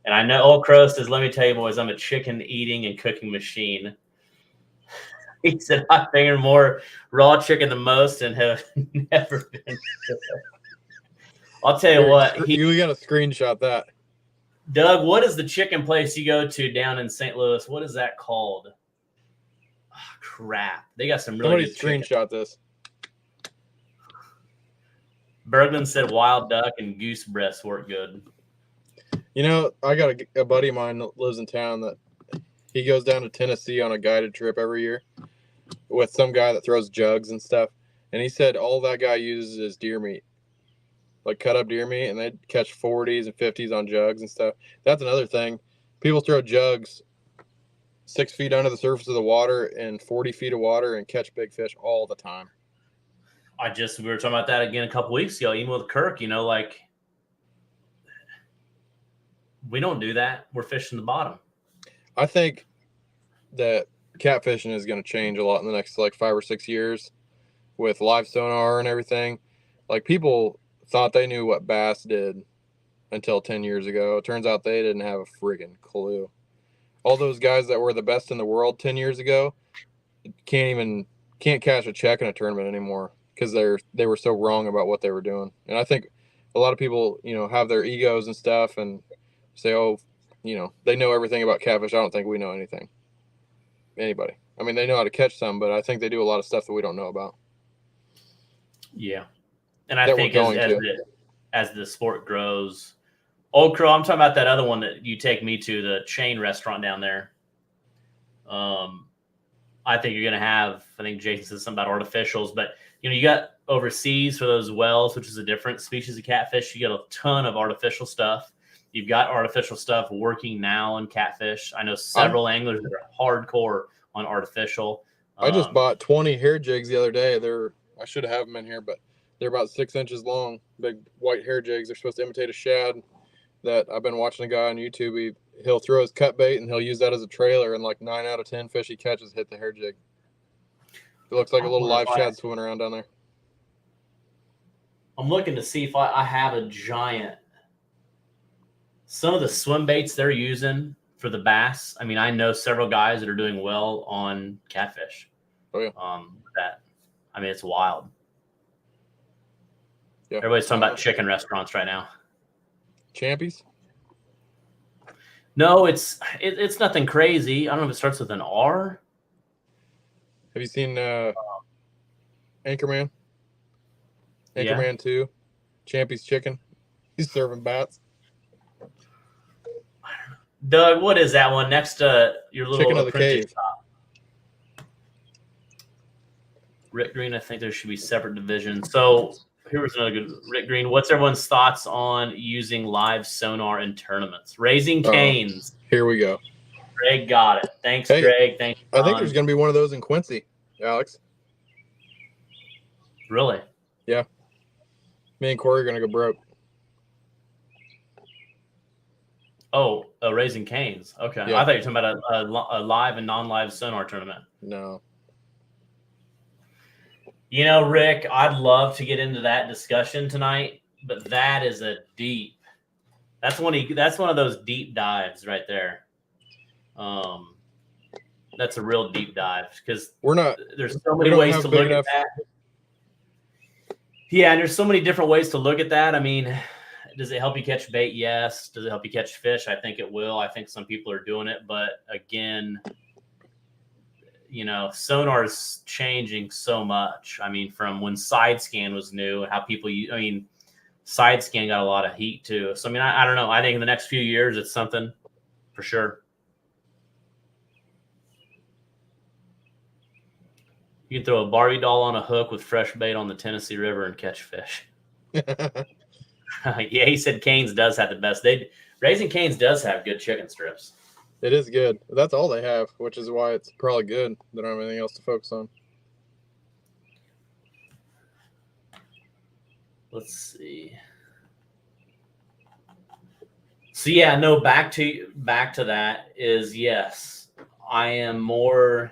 And I know Old Crow says, let me tell you, boys, I'm a chicken eating and cooking machine. He said, I finger more raw chicken than most and have never been. I'll tell you what. You got to screenshot that. Doug, what is the chicken place you go to down in St. Louis? What is that called? Oh, crap. They got some really good chicken. Screenshot this. Bergman said wild duck and goose breasts work good. You know, I got a buddy of mine that lives in town that he goes down to Tennessee on a guided trip every year with some guy that throws jugs and stuff. And he said all that guy uses is deer meat, like cut up deer meat, and they catch 40s and 50s on jugs and stuff. That's another thing. People throw jugs 6 feet under the surface of the water and 40 feet of water and catch big fish all the time. We were talking about that again a couple weeks ago, even with Kirk, you know, like we don't do that. We're fishing the bottom. I think that catfishing is going to change a lot in the next like 5 or 6 years with live sonar and everything. Like people thought they knew what bass did until 10 years ago. It turns out they didn't have a friggin' clue. All those guys that were the best in the world 10 years ago can't cash a check in a tournament anymore because they were so wrong about what they were doing. And I think a lot of people, you know, have their egos and stuff and say, oh, you know, they know everything about catfish. I don't think we know anything. Anybody. I mean, they know how to catch some, but I think they do a lot of stuff that we don't know about. Yeah. And I think as the sport grows, Old Crow, I'm talking about that other one that you take me to, the chain restaurant down there. I think you're going to have, I think Jason said something about artificials, but you know, you got overseas for those wells, which is a different species of catfish. You got a ton of artificial stuff. You've got artificial stuff working now in catfish. I know several anglers that are hardcore on artificial. I just bought 20 hair jigs the other day. I should have them in here, but they're about 6 inches long, big white hair jigs. They're supposed to imitate a shad. that I've been watching a guy on YouTube. He'll throw his cut bait and he'll use that as a trailer, and like 9 out of 10 fish he catches hit the hair jig. It looks like a little live shad swimming around down there. I'm looking to see if I have a giant. Some of the swim baits they're using for the bass. I mean, I know several guys that are doing well on catfish. Oh yeah. It's wild. Yeah. Everybody's talking about chicken restaurants right now. Champies? No, it's nothing crazy. I don't know if it starts with an R. Have you seen Anchorman? Yeah. Anchorman 2, Champy's Chicken. He's serving bats. Doug, what is that one next to your little Chicken of the Cave? Shop? Rick Green, I think there should be separate divisions. So here was another good Rick Green. What's everyone's thoughts on using live sonar in tournaments? Raising Canes. Here we go. Greg got it. Thanks, Hey, Greg. Thanks. I think there's going to be one of those in Quincy, Alex. Really? Yeah. Me and Corey are going to go broke. Oh, Raising Canes. Okay. Yeah. I thought you were talking about a live and non-live sonar tournament. No. You know, Rick, I'd love to get into that discussion tonight, but that is that's one of those deep dives right there. That's a real deep dive because there's so many ways to look at that. Yeah, and there's so many different ways to look at that. I mean, does it help you catch bait? Yes. Does it help you catch fish? I think it will. I think some people are doing it, but again, sonar is changing so much. I mean, from when side scan was new and how people side scan got a lot of heat too. So, I don't know. I think in the next few years, it's something for sure. You can throw a Barbie doll on a hook with fresh bait on the Tennessee River and catch fish. Yeah, he said Canes does have the best. Raising Canes does have good chicken strips. It is good. That's all they have, which is why it's probably good. They don't have anything else to focus on. Let's see. So yeah, no, back to that is yes. I am more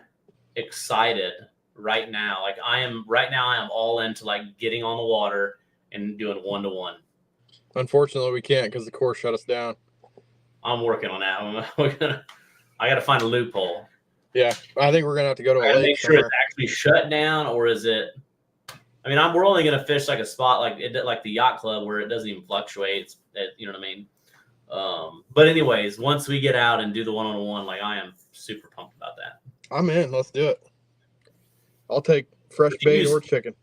excited right now. Like I am all into like getting on the water and doing 1-to-1. Unfortunately, we can't because the course shut us down. I'm working on that. I got to find a loophole. Yeah, I think we're gonna have to go to a lake. Make sure it's actually shut down, or is it? We're only gonna fish like a spot like the yacht club where it doesn't even fluctuate. You know what I mean? But anyways, once we get out and do the 1-on-1, like I am super pumped about that. I'm in. Let's do it. I'll take fresh bait or chicken.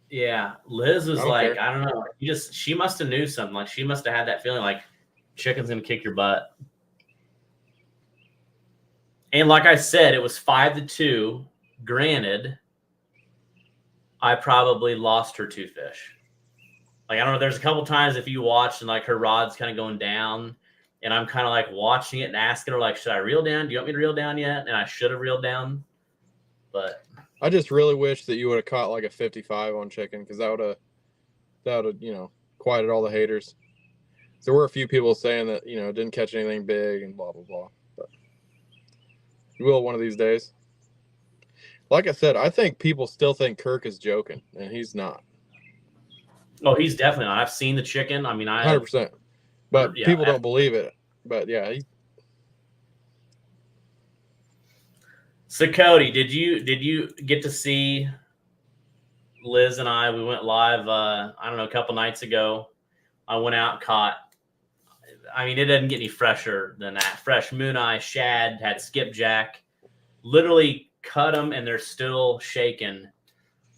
Yeah, Liz was I don't know. She must have knew something. Like she must have had that feeling like chicken's gonna kick your butt. And like I said, it was 5-2. Granted, I probably lost her 2 fish. Like I don't know. There's a couple times if you watched and like her rod's kind of going down, and I'm kind of like watching it and asking her like, should I reel down? Do you want me to reel down yet? And I should have reeled down, but. I just really wish that you would have caught like a 55 on chicken because that would have quieted all the haters. There were a few people saying that didn't catch anything big and blah blah blah. But you will one of these days. Like I said, I think people still think Kirk is joking, and he's not. Oh, he's definitely not. I've seen the chicken. 100%. But people don't believe it. But yeah. So Cody, did you get to see Liz and I? We went live, a couple nights ago. I went out and caught. It doesn't get any fresher than that. Fresh moon eye shad, had skipjack, literally cut them and they're still shaking.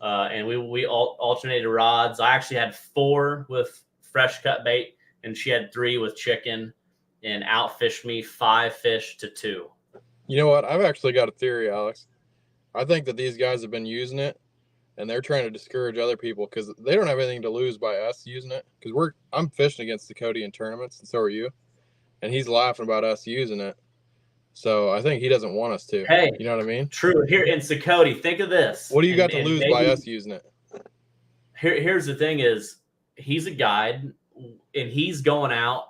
And we alternated rods. I actually had 4 with fresh cut bait, and she had 3 with chicken, and outfished me 5 fish to 2. You know what? I've actually got a theory, Alex. I think that these guys have been using it, and they're trying to discourage other people because they don't have anything to lose by us using it. Because I'm fishing against Cody in tournaments, and so are you. And he's laughing about us using it. So I think he doesn't want us to. Hey, you know what I mean? True. Here in Cody, think of this. What do you got to lose by us using it? Here's the thing: is he's a guide, and he's going out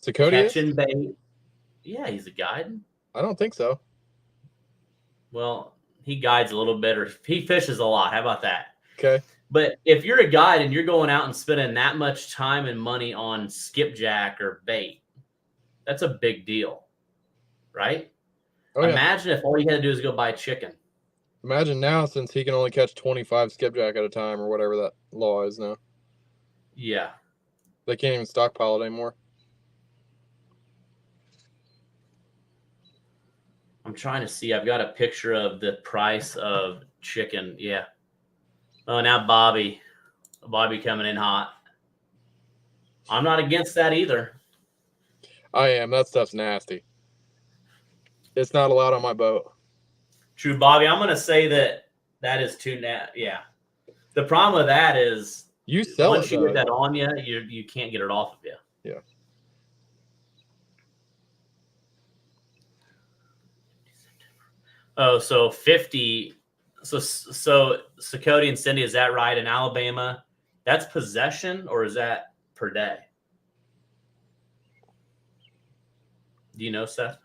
Sakoti is? catching bait. Yeah, he's a guide. I don't think so. Well, he guides a little bit, or he fishes a lot. How about that? Okay. But if you're a guide and you're going out and spending that much time and money on skipjack or bait, that's a big deal, right? Oh, yeah. Imagine if all you had to do is go buy chicken. Imagine now, since he can only catch 25 skipjack at a time or whatever that law is now. Yeah. They can't even stockpile it anymore. I'm trying to see. I've got a picture of the price of chicken. Yeah. Oh, now Bobby coming in hot. I'm not against that either. I am. That stuff's nasty. It's not allowed on my boat. True, Bobby. I'm going to say that is too yeah. The problem with that is You sell once it, you though. get that on you, you can't get it off of you. Yeah. Oh, so 50. So Sakoti and Cindy, is that right? In Alabama, that's possession, or is that per day? Do you know, Seth?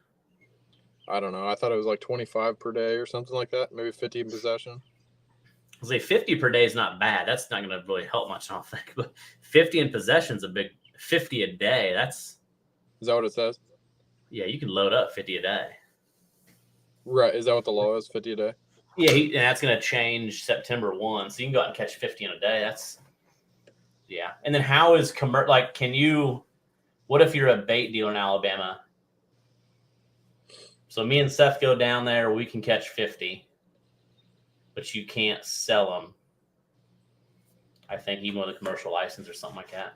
I don't know. I thought it was like 25 per day or something like that. Maybe 50 in possession. I say 50 per day is not bad. That's not going to really help much, I don't think. But 50 in possession is a big 50 a day. Is that what it says? Yeah, you can load up 50 a day. Right. Is that what the law is? 50 a day? Yeah, and that's going to change September 1. So you can go out and catch 50 in a day. Yeah. And then how is what if you're a bait dealer in Alabama? So me and Seth go down there, we can catch 50, but you can't sell them. I think even with a commercial license or something like that.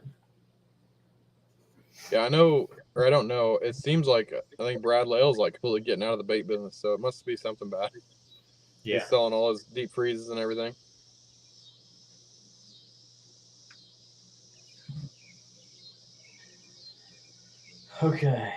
Yeah, I know, or I don't know. It seems like I think Brad Lale's like completely getting out of the bait business, so it must be something bad. Yeah. He's selling all his deep freezes and everything. Okay.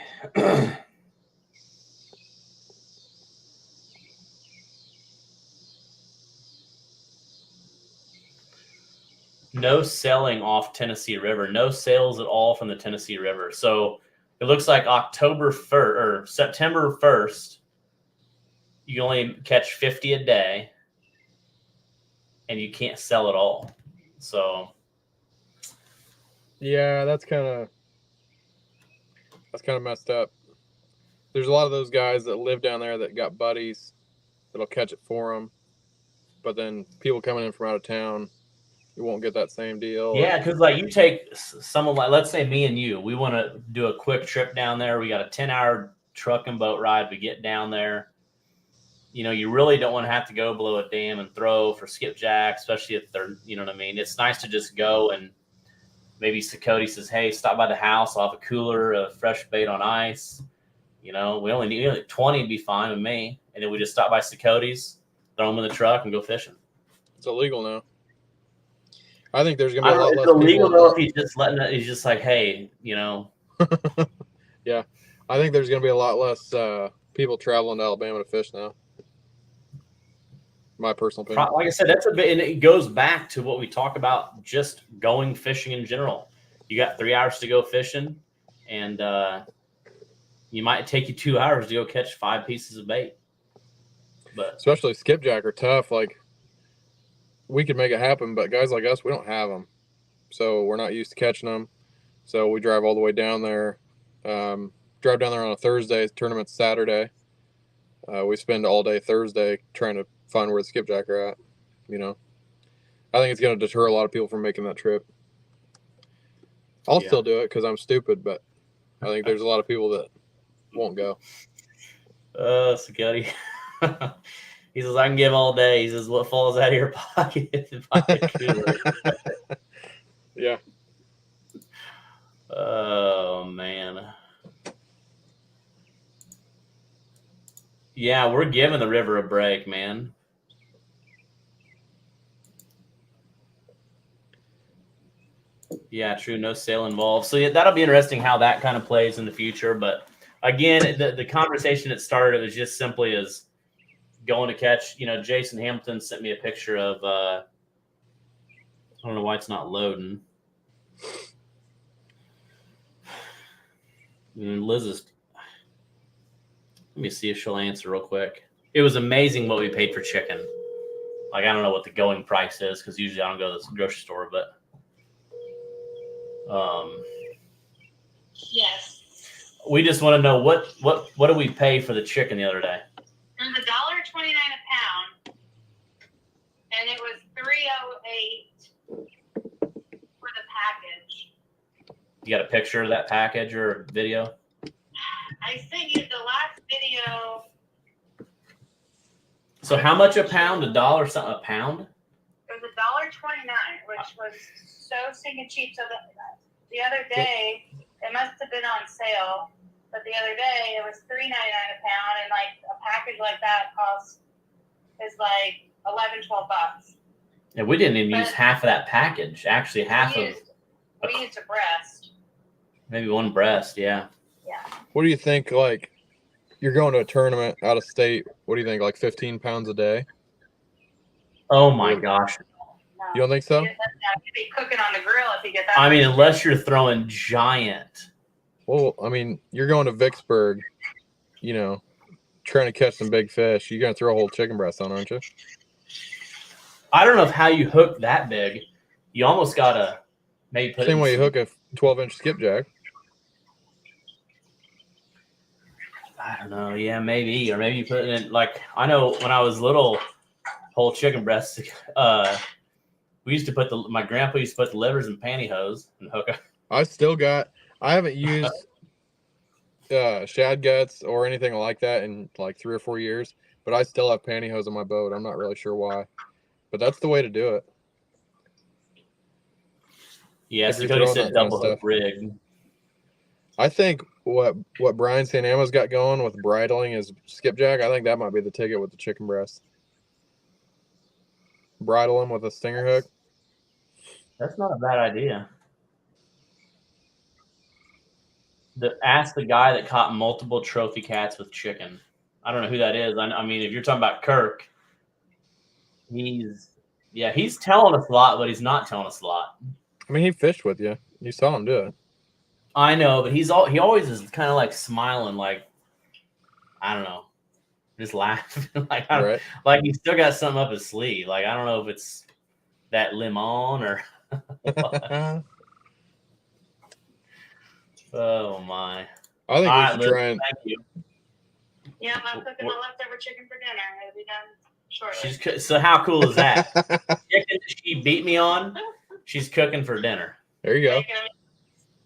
No selling off Tennessee River. No sales at all from the Tennessee River. So it looks like October 1st or September 1st, you only catch 50 a day and you can't sell it all. So yeah, that's kind of messed up. There's a lot of those guys that live down there that got buddies that'll catch it for them, but then people coming in from out of town, you won't get that same deal. yeah, because like you take someone like, let's say me and you, we want to do a quick trip down there. We got a 10-hour truck and boat ride. We get down there. You really don't want to have to go below a dam and throw for skipjack, especially if they're, you know what I mean? It's nice to just go and maybe Sakoti says, hey, stop by the house. I'll have a cooler of fresh bait on ice. We only need 20 would be fine with me. And then we just stop by Sakoti's, throw them in the truck and go fishing. It's illegal now. I think there's going to be a lot less people. It's illegal though if he's just like, hey, Yeah. I think there's going to be a lot less people traveling to Alabama to fish now. My personal opinion. Like I said, that's a bit, and it goes back to what we talk about, just going fishing in general. You got 3 hours to go fishing, and you might take you 2 hours to go catch 5 pieces of bait. But especially skipjack are tough. Like, we could make it happen, but guys like us, we don't have them, so we're not used to catching them. So we drive all the way down there. Drive down there on a Thursday. Tournament's Saturday. We spend all day Thursday trying to find where the skipjack are at. I think it's going to deter a lot of people from making that trip. I'll still do it because I'm stupid, but I think there's a lot of people that won't go. Sakoti. He says, I can give all day. He says, what falls out of your pocket? Yeah. Oh, man. Yeah, we're giving the river a break, man. Yeah, true. No sale involved. So yeah, that'll be interesting how that kind of plays in the future. But again, the conversation that started, it was just simply as going to catch. Jason Hamilton sent me a picture of. I don't know why it's not loading. And Liz is. Let me see if she'll answer real quick. It was amazing what we paid for chicken. Like, I don't know what the going price is because usually I don't go to the grocery store, but Yes. we just want to know what do we pay for the chicken the other day? It was $1.29 a pound, and it was $3.08 for the package. You got a picture of that package or a video? I sent you the last video. So how much a pound? $1 something a pound? It was $1.29, which was so stinking cheap. So the other day, it must have been on sale. But the other day, it was $3.99 a pound, and like a package like that is like $11-12. Yeah, we didn't even use half of that package. Actually, we used a breast. Maybe one breast. Yeah. Yeah. What do you think? Like, you're going to a tournament out of state. What do you think? Like 15 pounds a day? Oh my gosh. No. You don't think so? You'd be cooking on the grill if you get that. I mean, unless you're throwing giant. Well, I mean, you're going to Vicksburg, you know, trying to catch some big fish. You're going to throw a whole chicken breast on, aren't you? I don't know how you hook that big. You almost gotta maybe put Same it way you hook a 12-inch skipjack. I don't know. Yeah, maybe, or maybe you put it in. Like, I know when I was little, whole chicken breast. We used to put my grandpa used to put the livers in pantyhose and hook up. I haven't used shad guts or anything like that in like 3 or 4 years, but I still have pantyhose on my boat. I'm not really sure why, but that's the way to do it. Yeah, If so you're Cody throwing said that kind of double hook stuff. rig. I think what Brian St. Amo's got going with bridling his skipjack, I think that might be the ticket with the chicken breast. Bridle him with a stinger hook. That's not a bad idea. Ask the guy that caught multiple trophy cats with chicken. I don't know who that is. I mean, if you're talking about Kirk, he's telling us a lot, but he's not telling us a lot. I mean, he fished with you. You saw him do it. I know, but he always is kind of like smiling, like, I don't know, just laughing, like Right. like he's still got something up his sleeve. Like, I don't know if it's that lemon or. Oh my! I think we should Liz, try and. Thank you. Yeah, I'm cooking my leftover chicken for dinner. It'll be done shortly. So how cool is that? Chicken that she beat me on, she's cooking for dinner. There you go.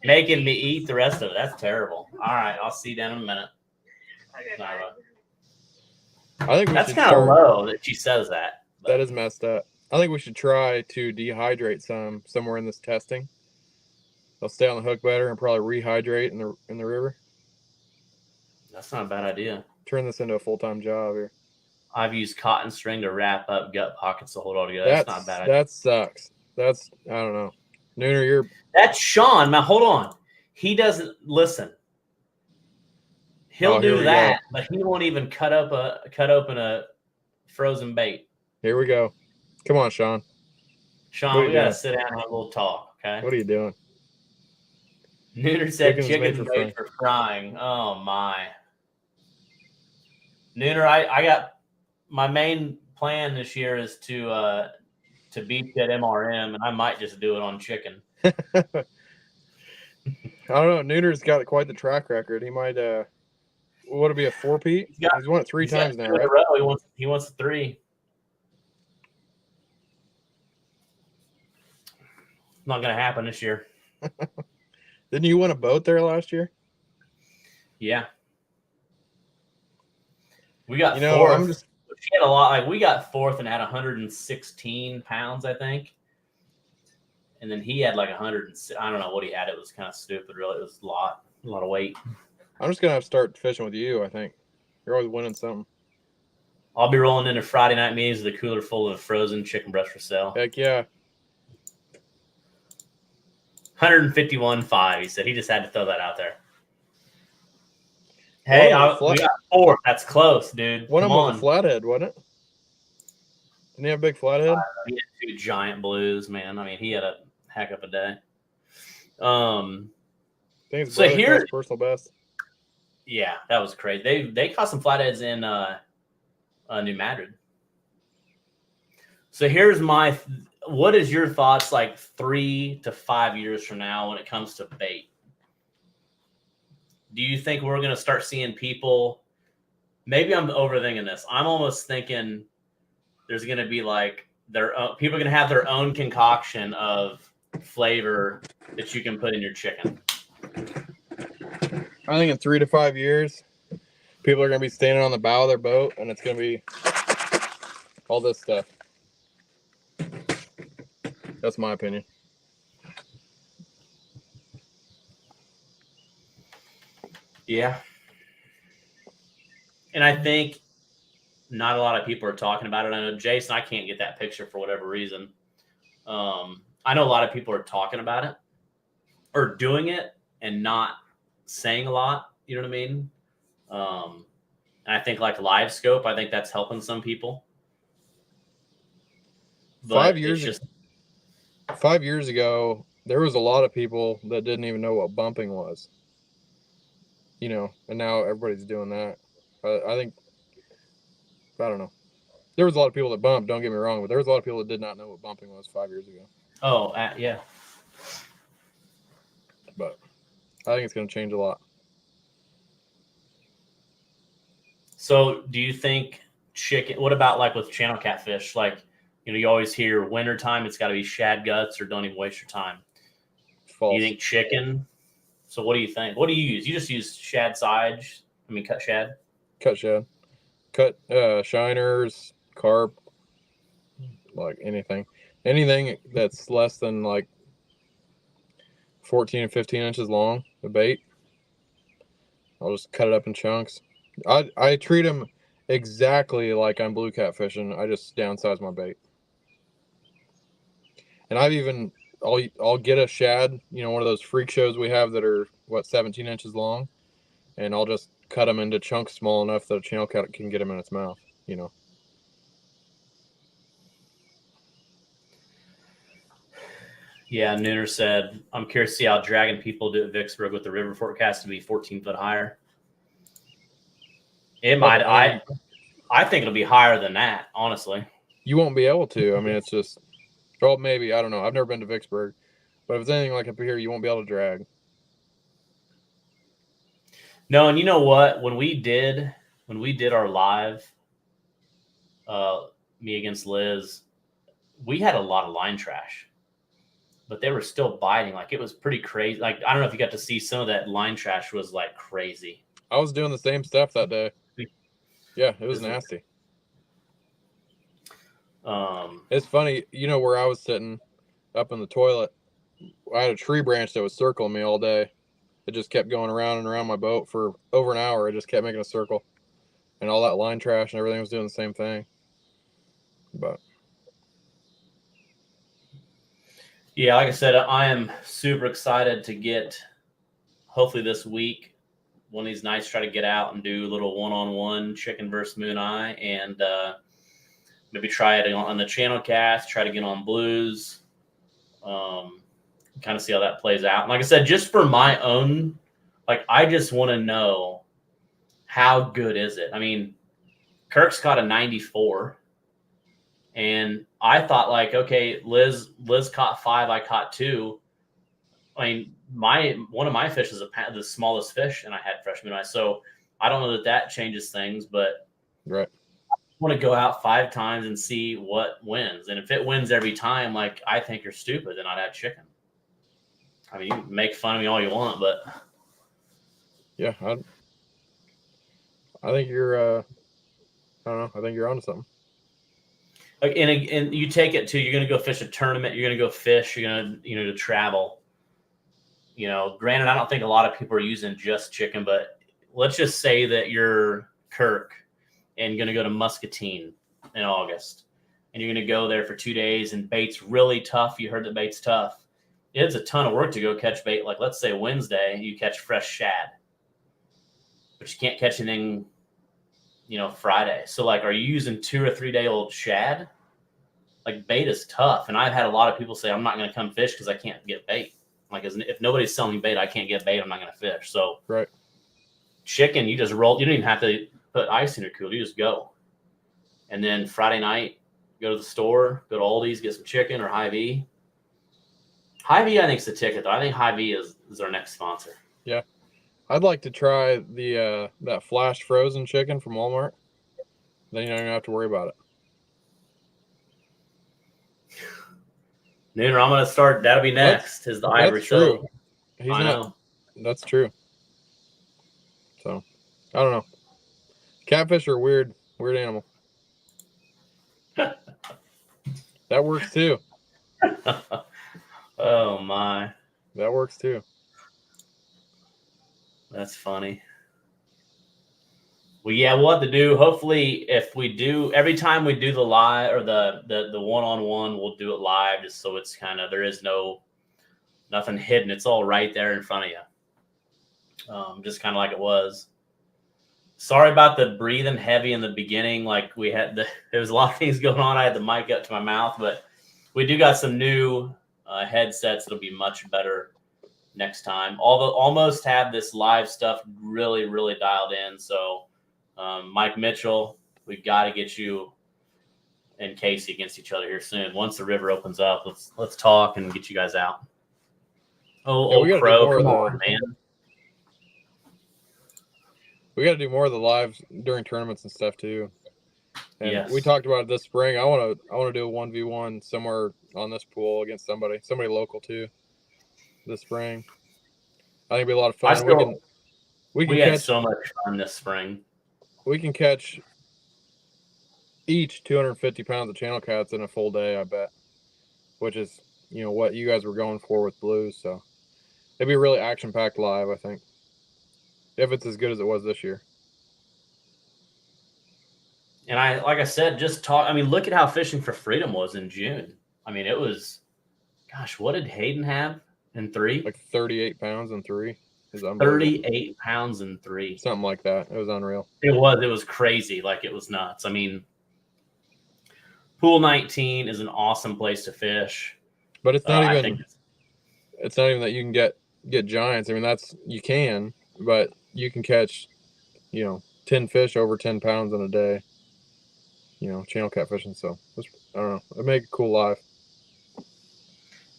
Making me eat the rest of it. That's terrible. All right, I'll see you down in a minute. I think That's kind of low that she says that. That is messed up. I think we should try to dehydrate somewhere in this testing. They'll stay on the hook better and probably rehydrate in the river. That's not a bad idea. Turn this into a full-time job here. I've used cotton string to wrap up gut pockets to hold it all together. That's not a bad idea. That sucks. I don't know. Nooner, That's Sean. Now hold on. He doesn't listen. He'll do that, but he won't even cut open a frozen bait. Here we go. Come on, Sean. Sean, we gotta sit down and have a little talk, okay? What are you doing? Nooner said chicken made for frying. Oh my. Nooner, I got my main plan this year is to beat that MRM, and I might just do it on chicken. I don't know. Nooner's got quite the track record. He might would it be a 4-peat? He's won it 3 times now, right? He wants 3. Not gonna happen this year. Didn't you win a boat there last year? Yeah. We got 4th. She had a lot. Like, we got 4th and had 116 pounds, I think. And then he had like 100. I don't know what he had. It was kind of stupid. Really, it was a lot of weight. I'm just gonna have to start fishing with you. I think you're always winning something. I'll be rolling into Friday night meetings with a cooler full of frozen chicken breast for sale. Heck yeah. 151.5. He said he just had to throw that out there. Hey, we got 4. That's close, dude. One of them was a flathead, wasn't it? Didn't he have a big flathead? He had 2 giant blues, man. I mean, he had a heck of a day. I think it's personal best. Yeah, that was crazy. They caught some flatheads in New Madrid. So here's what is your thoughts like 3 to 5 years from now when it comes to bait? Do you think we're going to start seeing people? Maybe I'm overthinking this. I'm almost thinking there's going to be like people are going to have their own concoction of flavor that you can put in your chicken. I think in 3 to 5 years, people are going to be standing on the bow of their boat, and it's going to be all this stuff. That's my opinion. Yeah. And I think not a lot of people are talking about it. I know, Jason, I can't get that picture for whatever reason. I know a lot of people are talking about it or doing it and not saying a lot. You know what I mean? And I think like live scope, I think that's helping some people. But 5 years ago, there was a lot of people that didn't even know what bumping was. You know, and now everybody's doing that. I think, I don't know. There was a lot of people that bumped, don't get me wrong, but there was a lot of people that did not know what bumping was 5 years ago. Oh, yeah. But I think it's going to change a lot. So do you think chicken, what about like with channel catfish? Like, you know, you always hear wintertime, it's got to be shad guts or don't even waste your time. False. You think chicken? So what do you think? What do you use? You just use shad sides? I mean, cut shad? Cut shad. Cut shiners, carp, like anything. Anything that's less than like 14 and 15 inches long, the bait, I'll just cut it up in chunks. I treat them exactly like I'm blue catfishing. I just downsize my bait. And I'll get a shad, you know, one of those freak shows we have that are 17 inches long, and I'll just cut them into chunks small enough that a channel cat can get them in its mouth, you know. Yeah, Nooner said, I'm curious to see how dragging people do at Vicksburg with the river forecast to be 14 foot higher. It might. I think it'll be higher than that, honestly. You won't be able to. I mean, it's just, well, maybe. I don't know. I've never been to Vicksburg. But if it's anything like up here, you won't be able to drag. No, and you know what? When we did our live, me against Liz, we had a lot of line trash. But they were still biting. Like, it was pretty crazy. Like, I don't know if you got to see some of that line trash was like crazy. I was doing the same stuff that day. Yeah, it was nasty. It's funny, you know, where I was sitting up in the toilet, I had a tree branch that was circling me all day. It just kept going around and around my boat for over an hour. It just kept making a circle. And all that line trash and everything was doing the same thing. But yeah, like I said, I am super excited to get, hopefully this week, one of these nights, try to get out and do a little one-on-one chicken versus moon eye, and maybe try it on the channel cast, try to get on blues, kind of see how that plays out. And like I said, just for my own, like, I just want to know how good is it. I mean, Kirk's caught a 94, and I thought, like, okay, Liz caught 5, I caught 2. I mean, one of my fish is the smallest fish, and I had fresh moon eye. So I don't know that changes things, but right. I want to go out 5 times and see what wins. And if it wins every time, like, I think you're stupid, then I'd have chicken. I mean, you can make fun of me all you want, but yeah, I think you're. I don't know. I think you're onto something. Like, and you take it to, you're going to go fish a tournament, you're going to go fish, you're going to, to travel. You know, granted, I don't think a lot of people are using just chicken, but let's just say that you're Kirk and going to go to Muscatine in August, and you're going to go there for 2 days, and bait's really tough. You heard that bait's tough. It's a ton of work to go catch bait. Like, let's say Wednesday, you catch fresh shad, but you can't catch anything, Friday. So, like, are you using 2 or 3 day old shad? Like, bait is tough. And I've had a lot of people say, I'm not going to come fish because I can't get bait. Like, if nobody's selling bait, I can't get bait, I'm not going to fish. So, right. chicken, you just roll. You don't even have to put ice in your cooler. You just go. And then Friday night, go to the store, go to Aldi's, get some chicken or Hy-Vee. Hy-Vee, I think, is the ticket, though. I think Hy-Vee is our next sponsor. Yeah. I'd like to try the that flash frozen chicken from Walmart. Then you don't even have to worry about it. Nooner, I'm going to start. That'll be next. Is the Ivory That's true. Soap. He's I not. know. That's true. So, I don't know. Catfish are a weird animal. That works too. Oh, my. That works too. That's funny. Well, yeah, we'll have to do. Hopefully, if we do every time we do the live or the one-on-one, we'll do it live, just so it's kind of there is nothing hidden. It's all right there in front of you, just kind of like it was. Sorry about the breathing heavy in the beginning. Like there was a lot of things going on. I had the mic up to my mouth, but we do got some new headsets that'll be much better next time. Although almost have this live stuff really, really dialed in. So. Mike Mitchell, we've got to get you and Casey against each other here soon. Once the river opens up, let's talk and get you guys out. Oh, yeah, Crow, come on, man. We got to do more of the lives during tournaments and stuff too. And yes. We talked about it this spring. I want to do a 1v1 somewhere on this pool against somebody local too. This spring, I think it'd be a lot of fun. We had so much fun this spring. We can catch each 250 pounds of channel cats in a full day, I bet, which is, what you guys were going for with blues. So it'd be really action-packed live, I think, if it's as good as it was this year. And like I said, look at how Fishing for Freedom was in June. I mean, it was, gosh, what did Hayden have in 3? Like 38 pounds in 3. 38 pounds in 3. Something like that. It was unreal. It was crazy. Like, it was nuts. I mean, Pool 19 is an awesome place to fish. But it's not it's not even that you can get giants. I mean, you can, but you can catch, 10 fish over 10 pounds in a day, channel catfishing. So I don't know. It'd make a cool live.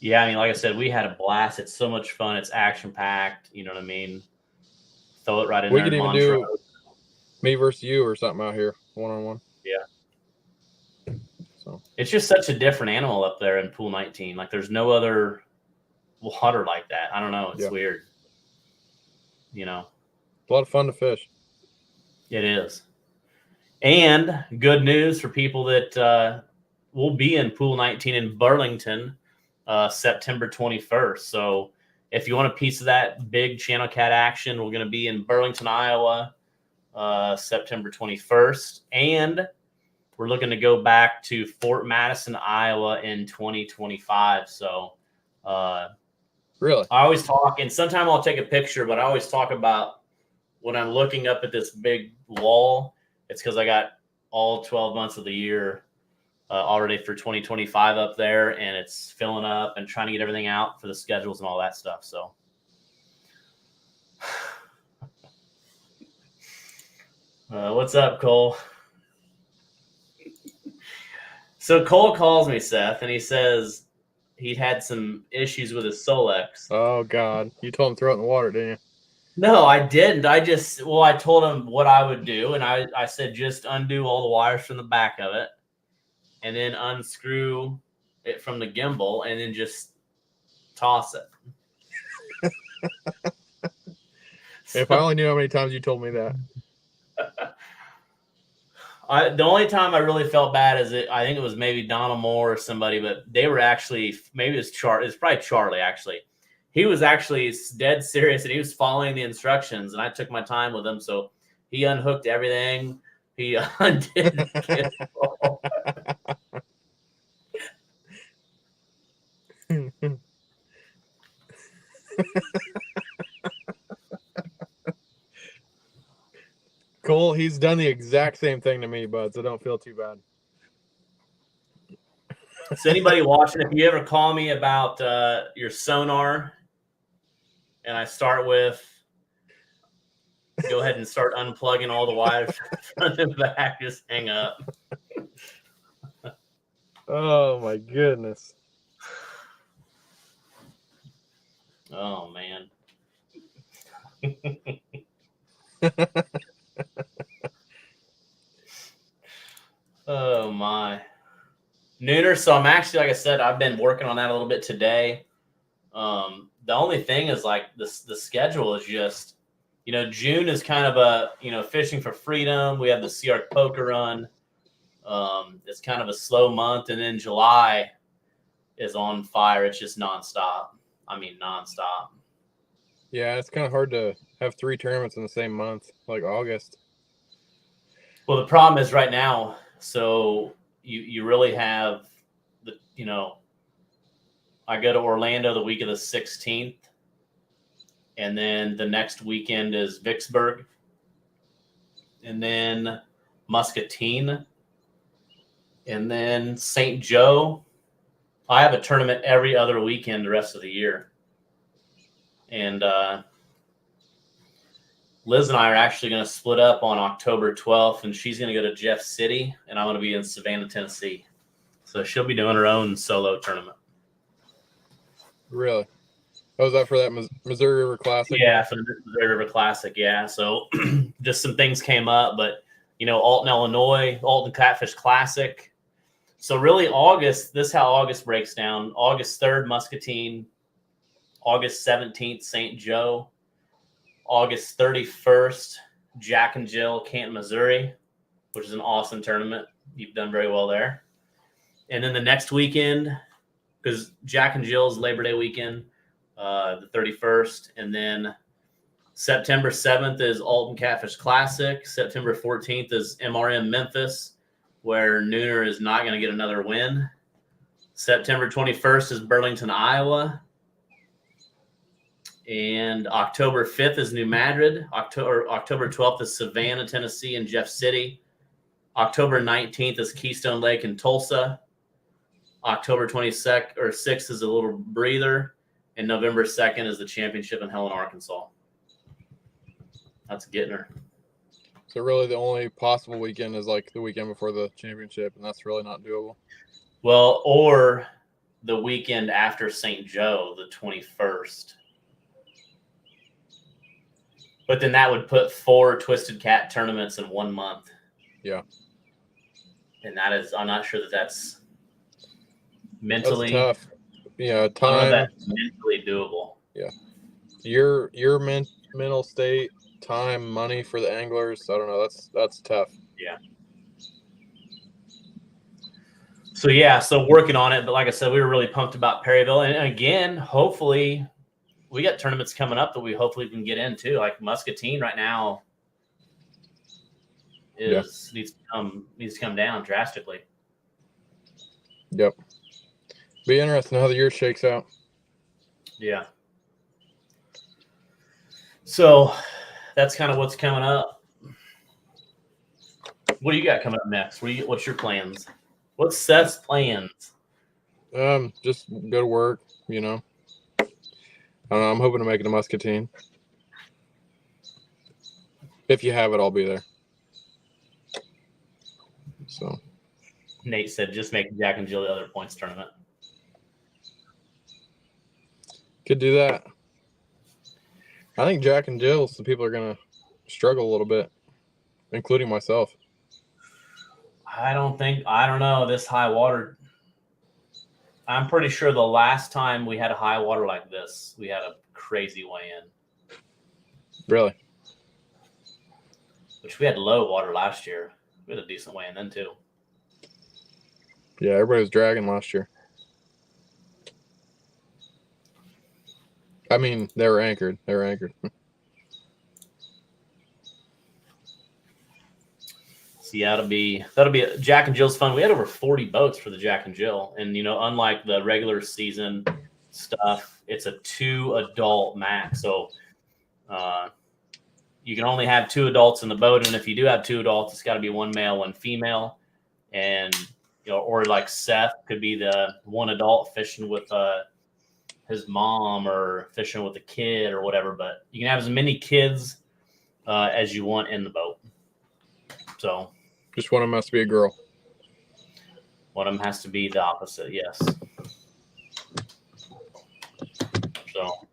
Yeah, I mean, like I said, we had a blast. It's so much fun. It's action-packed. You know what I mean? Throw it right in there. We could even do me versus you or something out here, one-on-one. Yeah. So it's just such a different animal up there in Pool 19. Like, there's no other water like that. I don't know. It's weird. A lot of fun to fish. It is. And good news for people that will be in Pool 19 in Burlington September 21st. So if you want a piece of that big channel cat action, we're going to be in Burlington, Iowa, September 21st. And we're looking to go back to Fort Madison, Iowa in 2025. So really, I always talk, and sometimes I'll take a picture, but I always talk about when I'm looking up at this big wall, it's because I got all 12 months of the year already for 2025 up there, and it's filling up and trying to get everything out for the schedules and all that stuff. So what's up, Cole? So Cole calls me, Seth, and he says he had some issues with his Solex. Oh God, you told him to throw it in the water, didn't you? No, I didn't. I told him what I would do, and I said just undo all the wires from the back of it, and then unscrew it from the gimbal, and then just toss it. If I only knew how many times you told me that. The only time I really felt bad is I think it was maybe Donald Moore or somebody, but they were actually, maybe it's probably Charlie actually. He was actually dead serious, and he was following the instructions, and I took my time with him. So he unhooked everything. He undid the gimbal. Cole, he's done the exact same thing to me, bud, so don't feel too bad. So anybody watching, if you ever call me about your sonar, and I start with, go ahead and start unplugging all the wires front and back. Just hang up. Oh my goodness. Oh man. Oh my. Nooner. So I'm actually, like I said, I've been working on that a little bit today. The only thing is like the schedule is just, June is kind of a, fishing for freedom. We have the Sea Arc Poker Run. It's kind of a slow month. And then July is on fire. It's just nonstop. I mean, nonstop. Yeah, it's kind of hard to have 3 tournaments in the same month, like August. Well, the problem is right now, so you really have I go to Orlando the week of the 16th, and then the next weekend is Vicksburg, and then Muscatine, and then St. Joe. I have a tournament every other weekend the rest of the year. And Liz and I are actually going to split up on October 12th, and she's going to go to Jeff City, and I'm going to be in Savannah, Tennessee. So she'll be doing her own solo tournament. Really? Oh, is that for that Missouri River Classic? Yeah, for the Missouri River Classic, yeah. So just some things came up, but, Alton, Illinois, Alton Catfish Classic. So really August, this is how August breaks down. August 3rd, Muscatine. August 17th, St. Joe. August 31st, Jack and Jill, Canton, Missouri, which is an awesome tournament. You've done very well there. And then the next weekend, because Jack and Jill's Labor Day weekend, the 31st. And then September 7th is Alton Catfish Classic. September 14th is MRM Memphis, where Nooner is not going to get another win. September 21st is Burlington, Iowa. And October 5th is New Madrid. October 12th is Savannah, Tennessee, and Jeff City. October 19th is Keystone Lake and Tulsa. October 22nd or 6th is a little breather. And November 2nd is the championship in Helena, Arkansas. That's getting her. So really the only possible weekend is like the weekend before the championship, and that's really not doable. Well, or the weekend after St. Joe, the 21st. But then that would put 4 Twisted Cat tournaments in 1 month. Yeah. And that is, I'm not sure that's mentally. That's tough. Yeah, time. I don't know if that's mentally doable. Yeah. Your mental state, time, money for the anglers. I don't know. That's tough. Yeah. So working on it. But like I said, we were really pumped about Perryville. And again, hopefully we got tournaments coming up that we hopefully can get into. Like Muscatine right now needs to come down drastically. Yep. Be interesting how the year shakes out. Yeah. So that's kind of what's coming up. What do you got coming up next? What's your plans? What's Seth's plans? Just go to work, I don't know. I'm hoping to make it to Muscatine. If you have it, I'll be there. So Nate said just make Jack and Jill the other points tournament. Could do that. I think Jack and Jill, some people are going to struggle a little bit, including myself. I don't know. This high water, I'm pretty sure the last time we had a high water like this, we had a crazy weigh-in. Really? Which we had low water last year. We had a decent weigh-in then too. Yeah, everybody was dragging last year. I mean, they were anchored. So yeah, that'll be Jack and Jill's fun. We had over 40 boats for the Jack and Jill, and unlike the regular season stuff, it's a 2 adult max. So you can only have 2 adults in the boat, and if you do have 2 adults, it's got to be 1 male, 1 female, and or like Seth could be the 1 adult fishing with his mom or fishing with a kid or whatever. But you can have as many kids as you want in the boat. So Just one of them has to be a girl. one of them has to be the opposite. Yes. So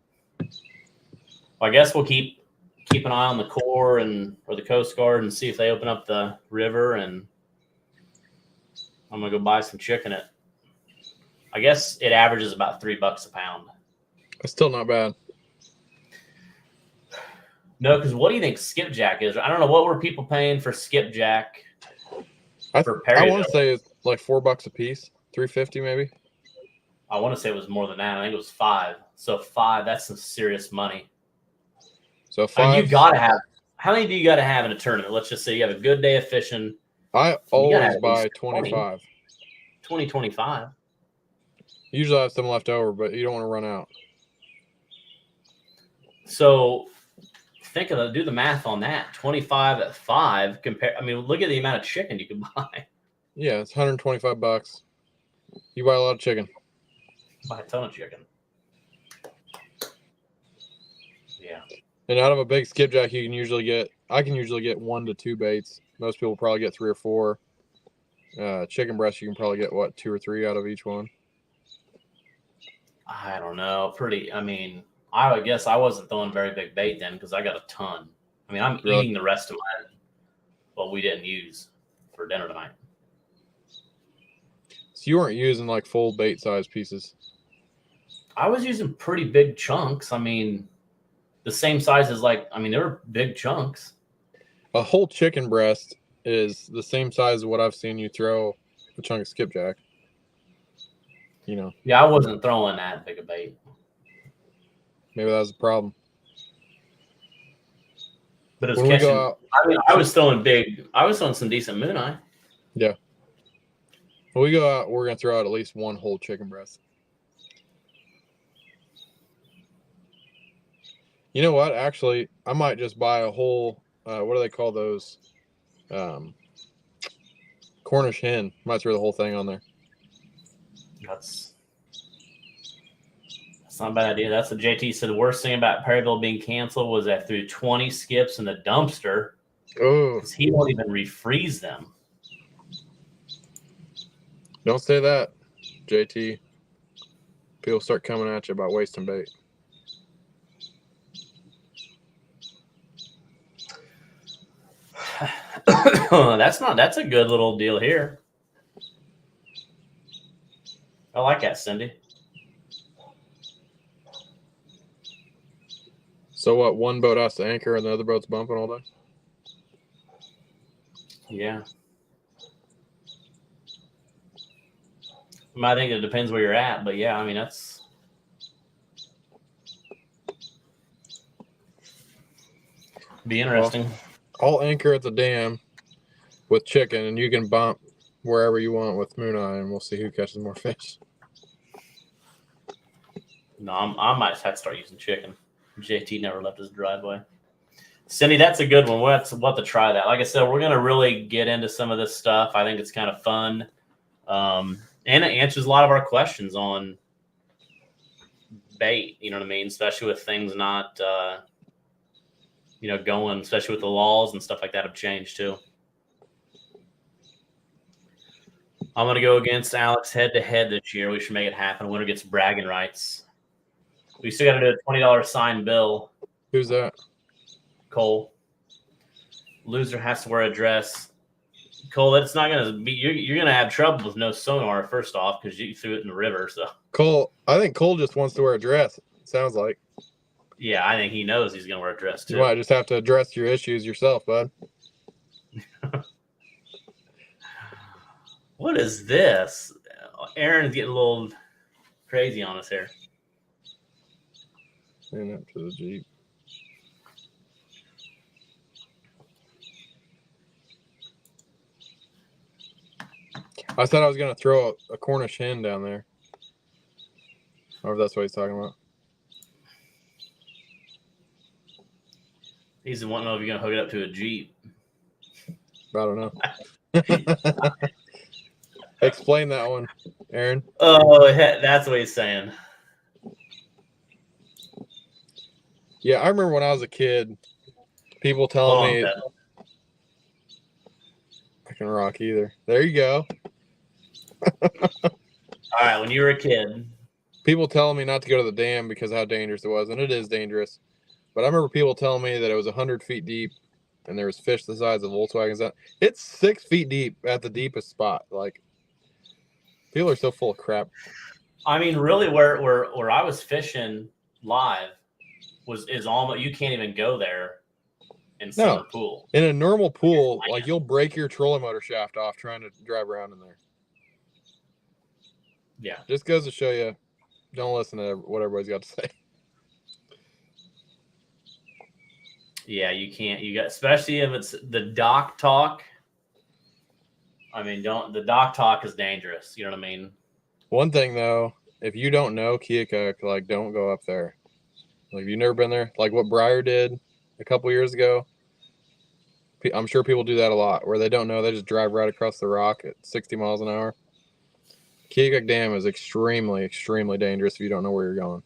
I guess we'll keep an eye on the Corps or the Coast Guard and see if they open up the river, and I'm gonna go buy some chicken. I guess it averages about $3 a pound. That's still not bad. No, because what do you think skipjack is? I don't know, what were people paying for skipjack for I Perryville? want to say it's like $4 a piece, $3.50 maybe. I want to say it was more than that. I think it was $5. So $5, that's some serious money. So I mean, $5. you gotta have. How many do you gotta have in a tournament? Let's just say you have a good day of fishing. I gotta always have at buy least 25. 25. Usually I have some left over, but you don't want to run out. So do the math on that. 25 at 5 compare. I mean, look at the amount of chicken you can buy. Yeah, it's $125. You buy a lot of chicken. Buy a ton of chicken. Yeah. And out of a big skipjack, I can usually get 1 to 2 baits. Most people probably get 3 or 4. Chicken breast, you can probably get 2 or 3 out of each one. I don't know. I mean, I would guess I wasn't throwing very big bait then because I got a ton. I mean, I'm eating the rest of what we didn't use for dinner tonight. So you weren't using like full bait size pieces. I was using pretty big chunks. I mean, the same size as they were big chunks. A whole chicken breast is the same size as what I've seen you throw a chunk of skipjack. You know. Yeah, I wasn't throwing that big a bait. Maybe that was the problem. But it was When we catching. go out, I was throwing some decent moon eye. yeah. When we go out, we're gonna throw out at least 1 whole chicken breast. You know what? Actually, I might just buy a whole. What do they call those? Cornish hen. Might throw the whole thing on there. That's not a bad idea. That's what JT said. The worst thing about Perryville being canceled was I threw 20 skips in the dumpster Oh, because he won't even refreeze them. don't say that, JT. People start coming at you about wasting bait. That's a good little deal here. I like that, Cindy. So what? One boat has to anchor and the other boat's bumping all day? Yeah. I think it depends where you're at, but yeah, I mean that's be interesting. Well, I'll anchor at the dam with chicken, and you can bump wherever you want with moon eye, and we'll see who catches more fish. No, I might have to start using chicken. JT never left his driveway. Cindy, that's a good one. We'll have to try that. Like I said, we're going to really get into some of this stuff. I think it's kind of fun. And it answers a lot of our questions on bait, you know what I mean? Especially with things not, going, especially with the laws and stuff like that have changed too. I'm going to go against Alex head-to-head this year. We should make it happen. Winner gets bragging rights. We still got to do a $20 signed bill. Who's that? Cole. Loser has to wear a dress. Cole, that's not going to be. You're going to have trouble with no sonar first off because you threw it in the river. So Cole. I think Cole just wants to wear a dress. Sounds like. Yeah, I think he knows he's going to wear a dress too. You might just have to address your issues yourself, bud. What is this? Aaron's getting a little crazy on us here. Stand up to the Jeep. I said I was going to throw a Cornish hen down there. I don't know if that's what he's talking about. He's wanting to know if you're going to hook it up to a Jeep. I don't know. Explain that one, Aaron. Oh, that's what he's saying. Yeah, I remember when I was a kid, People Hold telling on, me Seth. I can rock either. There you go. All right, when you were a kid, People telling me not to go to the dam because of how dangerous it was, and it is dangerous. But I remember people telling me that it was 100 feet deep, and there was fish the size of Volkswagens. It's 6 feet deep at the deepest spot. Like, people are so full of crap. I mean, really, where I was fishing live is almost, you can't even go there in summer pool. In a normal pool, like, you'll break your trolling motor shaft off trying to drive around in there. Yeah. Just goes to show you, don't listen to what everybody's got to say. Yeah, you can't. You got, especially if it's the dock talk. I mean, the dock talk is dangerous. You know what I mean? One thing though, if you don't know Keokuk, like, don't go up there. Like, if you've never been there, like what Breyer did a couple years ago, I'm sure people do that a lot, where they don't know, they just drive right across the rock at 60 miles an hour. Keokuk Dam is extremely, extremely dangerous if you don't know where you're going.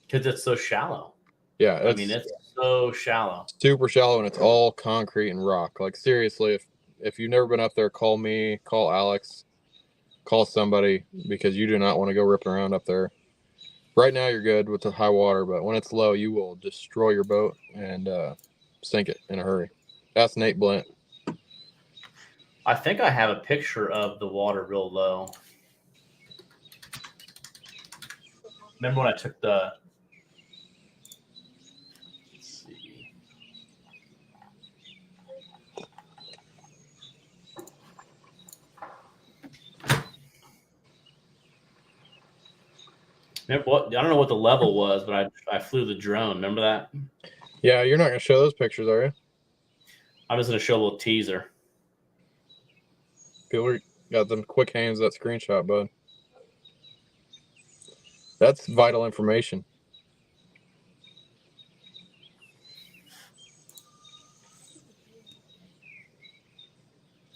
Because it's so shallow. Yeah, I mean, it's so shallow. Super shallow, and it's all concrete and rock. Like, seriously, if you've never been up there, call me, call Alex, call somebody, because you do not want to go ripping around up there. Right now you're good with the high water, but when it's low, you will destroy your boat and sink it in a hurry. That's Nate Blint. I think I have a picture of the water real low. Remember when I took the... Let's see. Remember what? I don't know what the level was, but I flew the drone. Remember that? Yeah, you're not going to show those pictures, are you? I'm just going to show a little teaser. People got them quick hands, that screenshot, bud. That's vital information.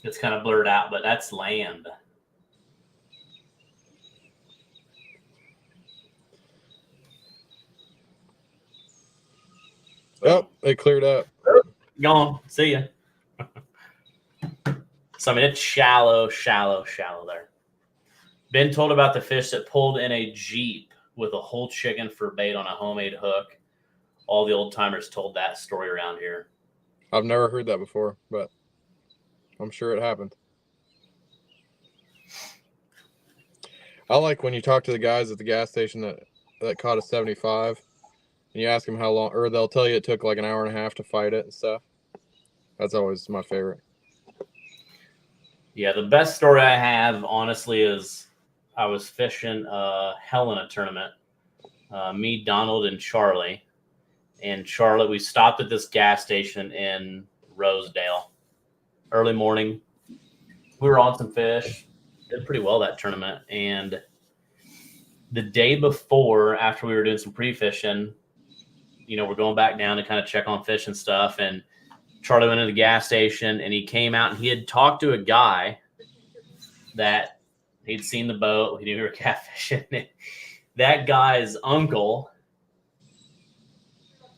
It's kind of blurred out, but that's land. Oh, it cleared up. Gone. See ya. So, I mean, it's shallow there. Been told about the fish that pulled in a Jeep with a whole chicken for bait on a homemade hook. All the old timers told that story around here. I've never heard that before, but I'm sure it happened. I like when you talk to the guys at the gas station that caught a 75, and you ask them how long, or they'll tell you it took like an hour and a half to fight it and stuff. That's always my favorite. Yeah, the best story I have, honestly, is I was fishing a Helena tournament. Me, Donald, and Charlie. And Charlotte, we stopped at this gas station in Rosedale. Early morning. We were on some fish. Did pretty well that tournament. And the day before, after we were doing some pre-fishing, you know, we're going back down to kind of check on fish and stuff. And Charlie went to the gas station, and he came out, and he had talked to a guy that he'd seen the boat. He knew we were catfishing. That guy's uncle,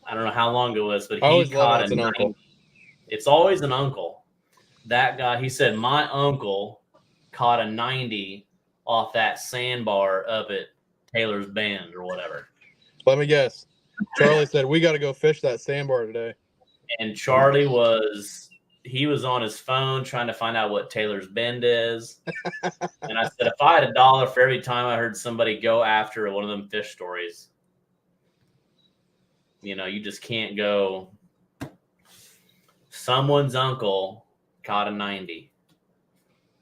I don't know how long it was, but he caught an uncle. It's always an uncle. That guy, he said, my uncle caught a 90 off that sandbar up at Taylor's Bend or whatever. Let me guess. Charlie said, we got to go fish that sandbar today. And Charlie was on his phone trying to find out what Taylor's Bend is. And I said, if I had $1 for every time I heard somebody go after one of them fish stories, you know, you just can't go. Someone's uncle caught a 90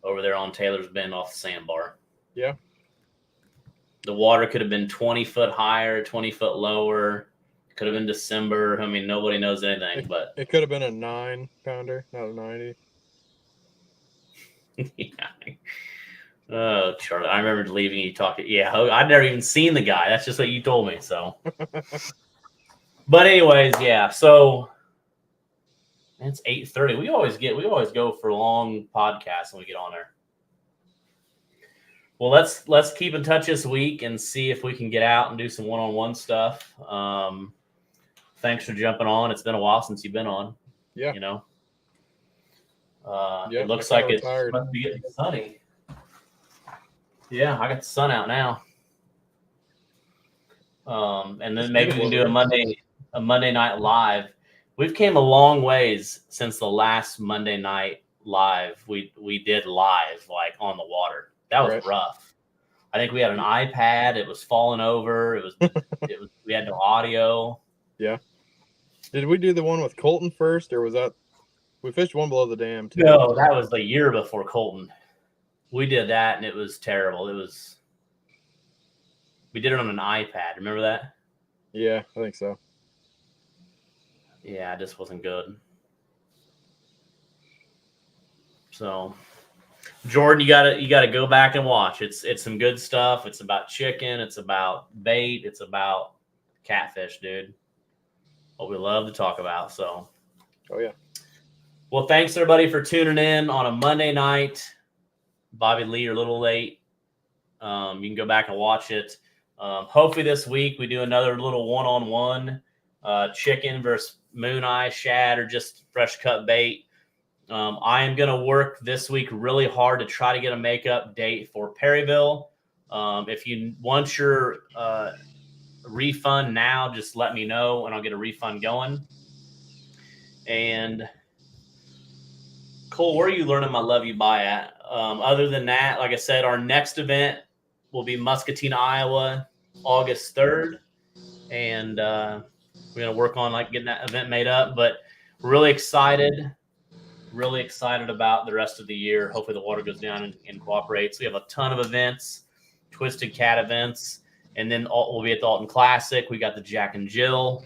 over there on Taylor's Bend off the sandbar. Yeah. The water could have been 20 foot higher, 20 foot lower. Could have been December. I mean, nobody knows anything, but it could have been a 9-pounder, not a 90. Yeah. Oh, Charlie, I remember leaving you talking. Yeah, I'd never even seen the guy. That's just what you told me. So, but anyways, yeah. So it's 8:30. We always go for long podcasts when we get on there. Well, let's keep in touch this week and see if we can get out and do some one-on-one stuff. thanks for jumping on. It's been a while since you've been on. Yeah. You know, Yep, it looks I like got it retired. must be getting sunny. Yeah, I got the sun out now. And then It's maybe we can beautiful do here. a Monday night live. We've came a long ways since the last Monday night live. We did live like on the water. That was Right. rough. I think we had an iPad. It was falling over. It was we had no audio. Yeah. Did we do the one with Colton first, or was that we fished one below the dam too? No, that was the year before Colton. We did that and it was terrible. We did it on an iPad. Remember that? Yeah, I think so. Yeah, it just wasn't good. So, Jordan, you gotta go back and watch. It's some good stuff. It's about chicken. It's about bait. It's about catfish, dude. What we love to talk about. So, Oh yeah. well, thanks everybody for tuning in on a Monday night. Bobby Lee, you're a little late. You can go back and watch it. Hopefully this week we do another little one-on-one chicken versus moon eye, shad, or just fresh cut bait. I am going to work this week really hard to try to get a makeup date for Perryville. If you want your refund now, just let me know and I'll get a refund going. And Cole, where are you learning my love you buy at? Other than that, like I said, our next event will be Muscatine, Iowa, August 3rd. And we're going to work on like getting that event made up, but really excited about the rest of the year. Hopefully the water goes down and cooperates. We have a ton of events, Twisted Cat events, and then we'll be at the Alton Classic. We got the Jack and Jill,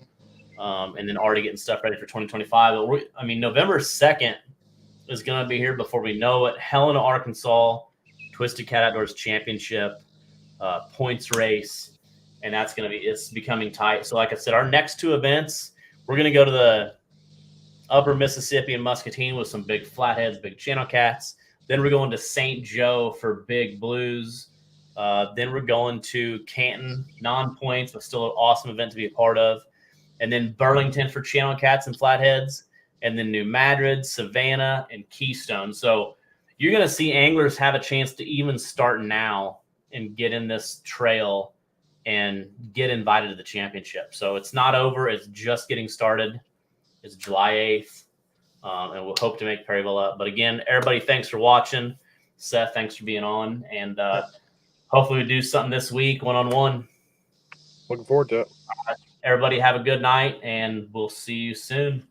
and then already getting stuff ready for 2025. But November 2nd is going to be here before we know it. Helena, Arkansas, Twisted Cat Outdoors Championship, points race, and it's becoming tight. So like I said, our next two events, we're going to go to the Upper Mississippi and Muscatine with some big flatheads, big channel cats. Then we're going to St. Joe for big blues. Then we're going to Canton, non-points, but still an awesome event to be a part of. And then Burlington for channel cats and flatheads. And then New Madrid, Savannah, and Keystone. So you're going to see anglers have a chance to even start now and get in this trail and get invited to the championship. So it's not over. It's just getting started. It's July 8th, and we'll hope to make Perryville up. But again, everybody, thanks for watching. Seth, thanks for being on. And hopefully we do something this week, one-on-one. Looking forward to it. Everybody have a good night, and we'll see you soon.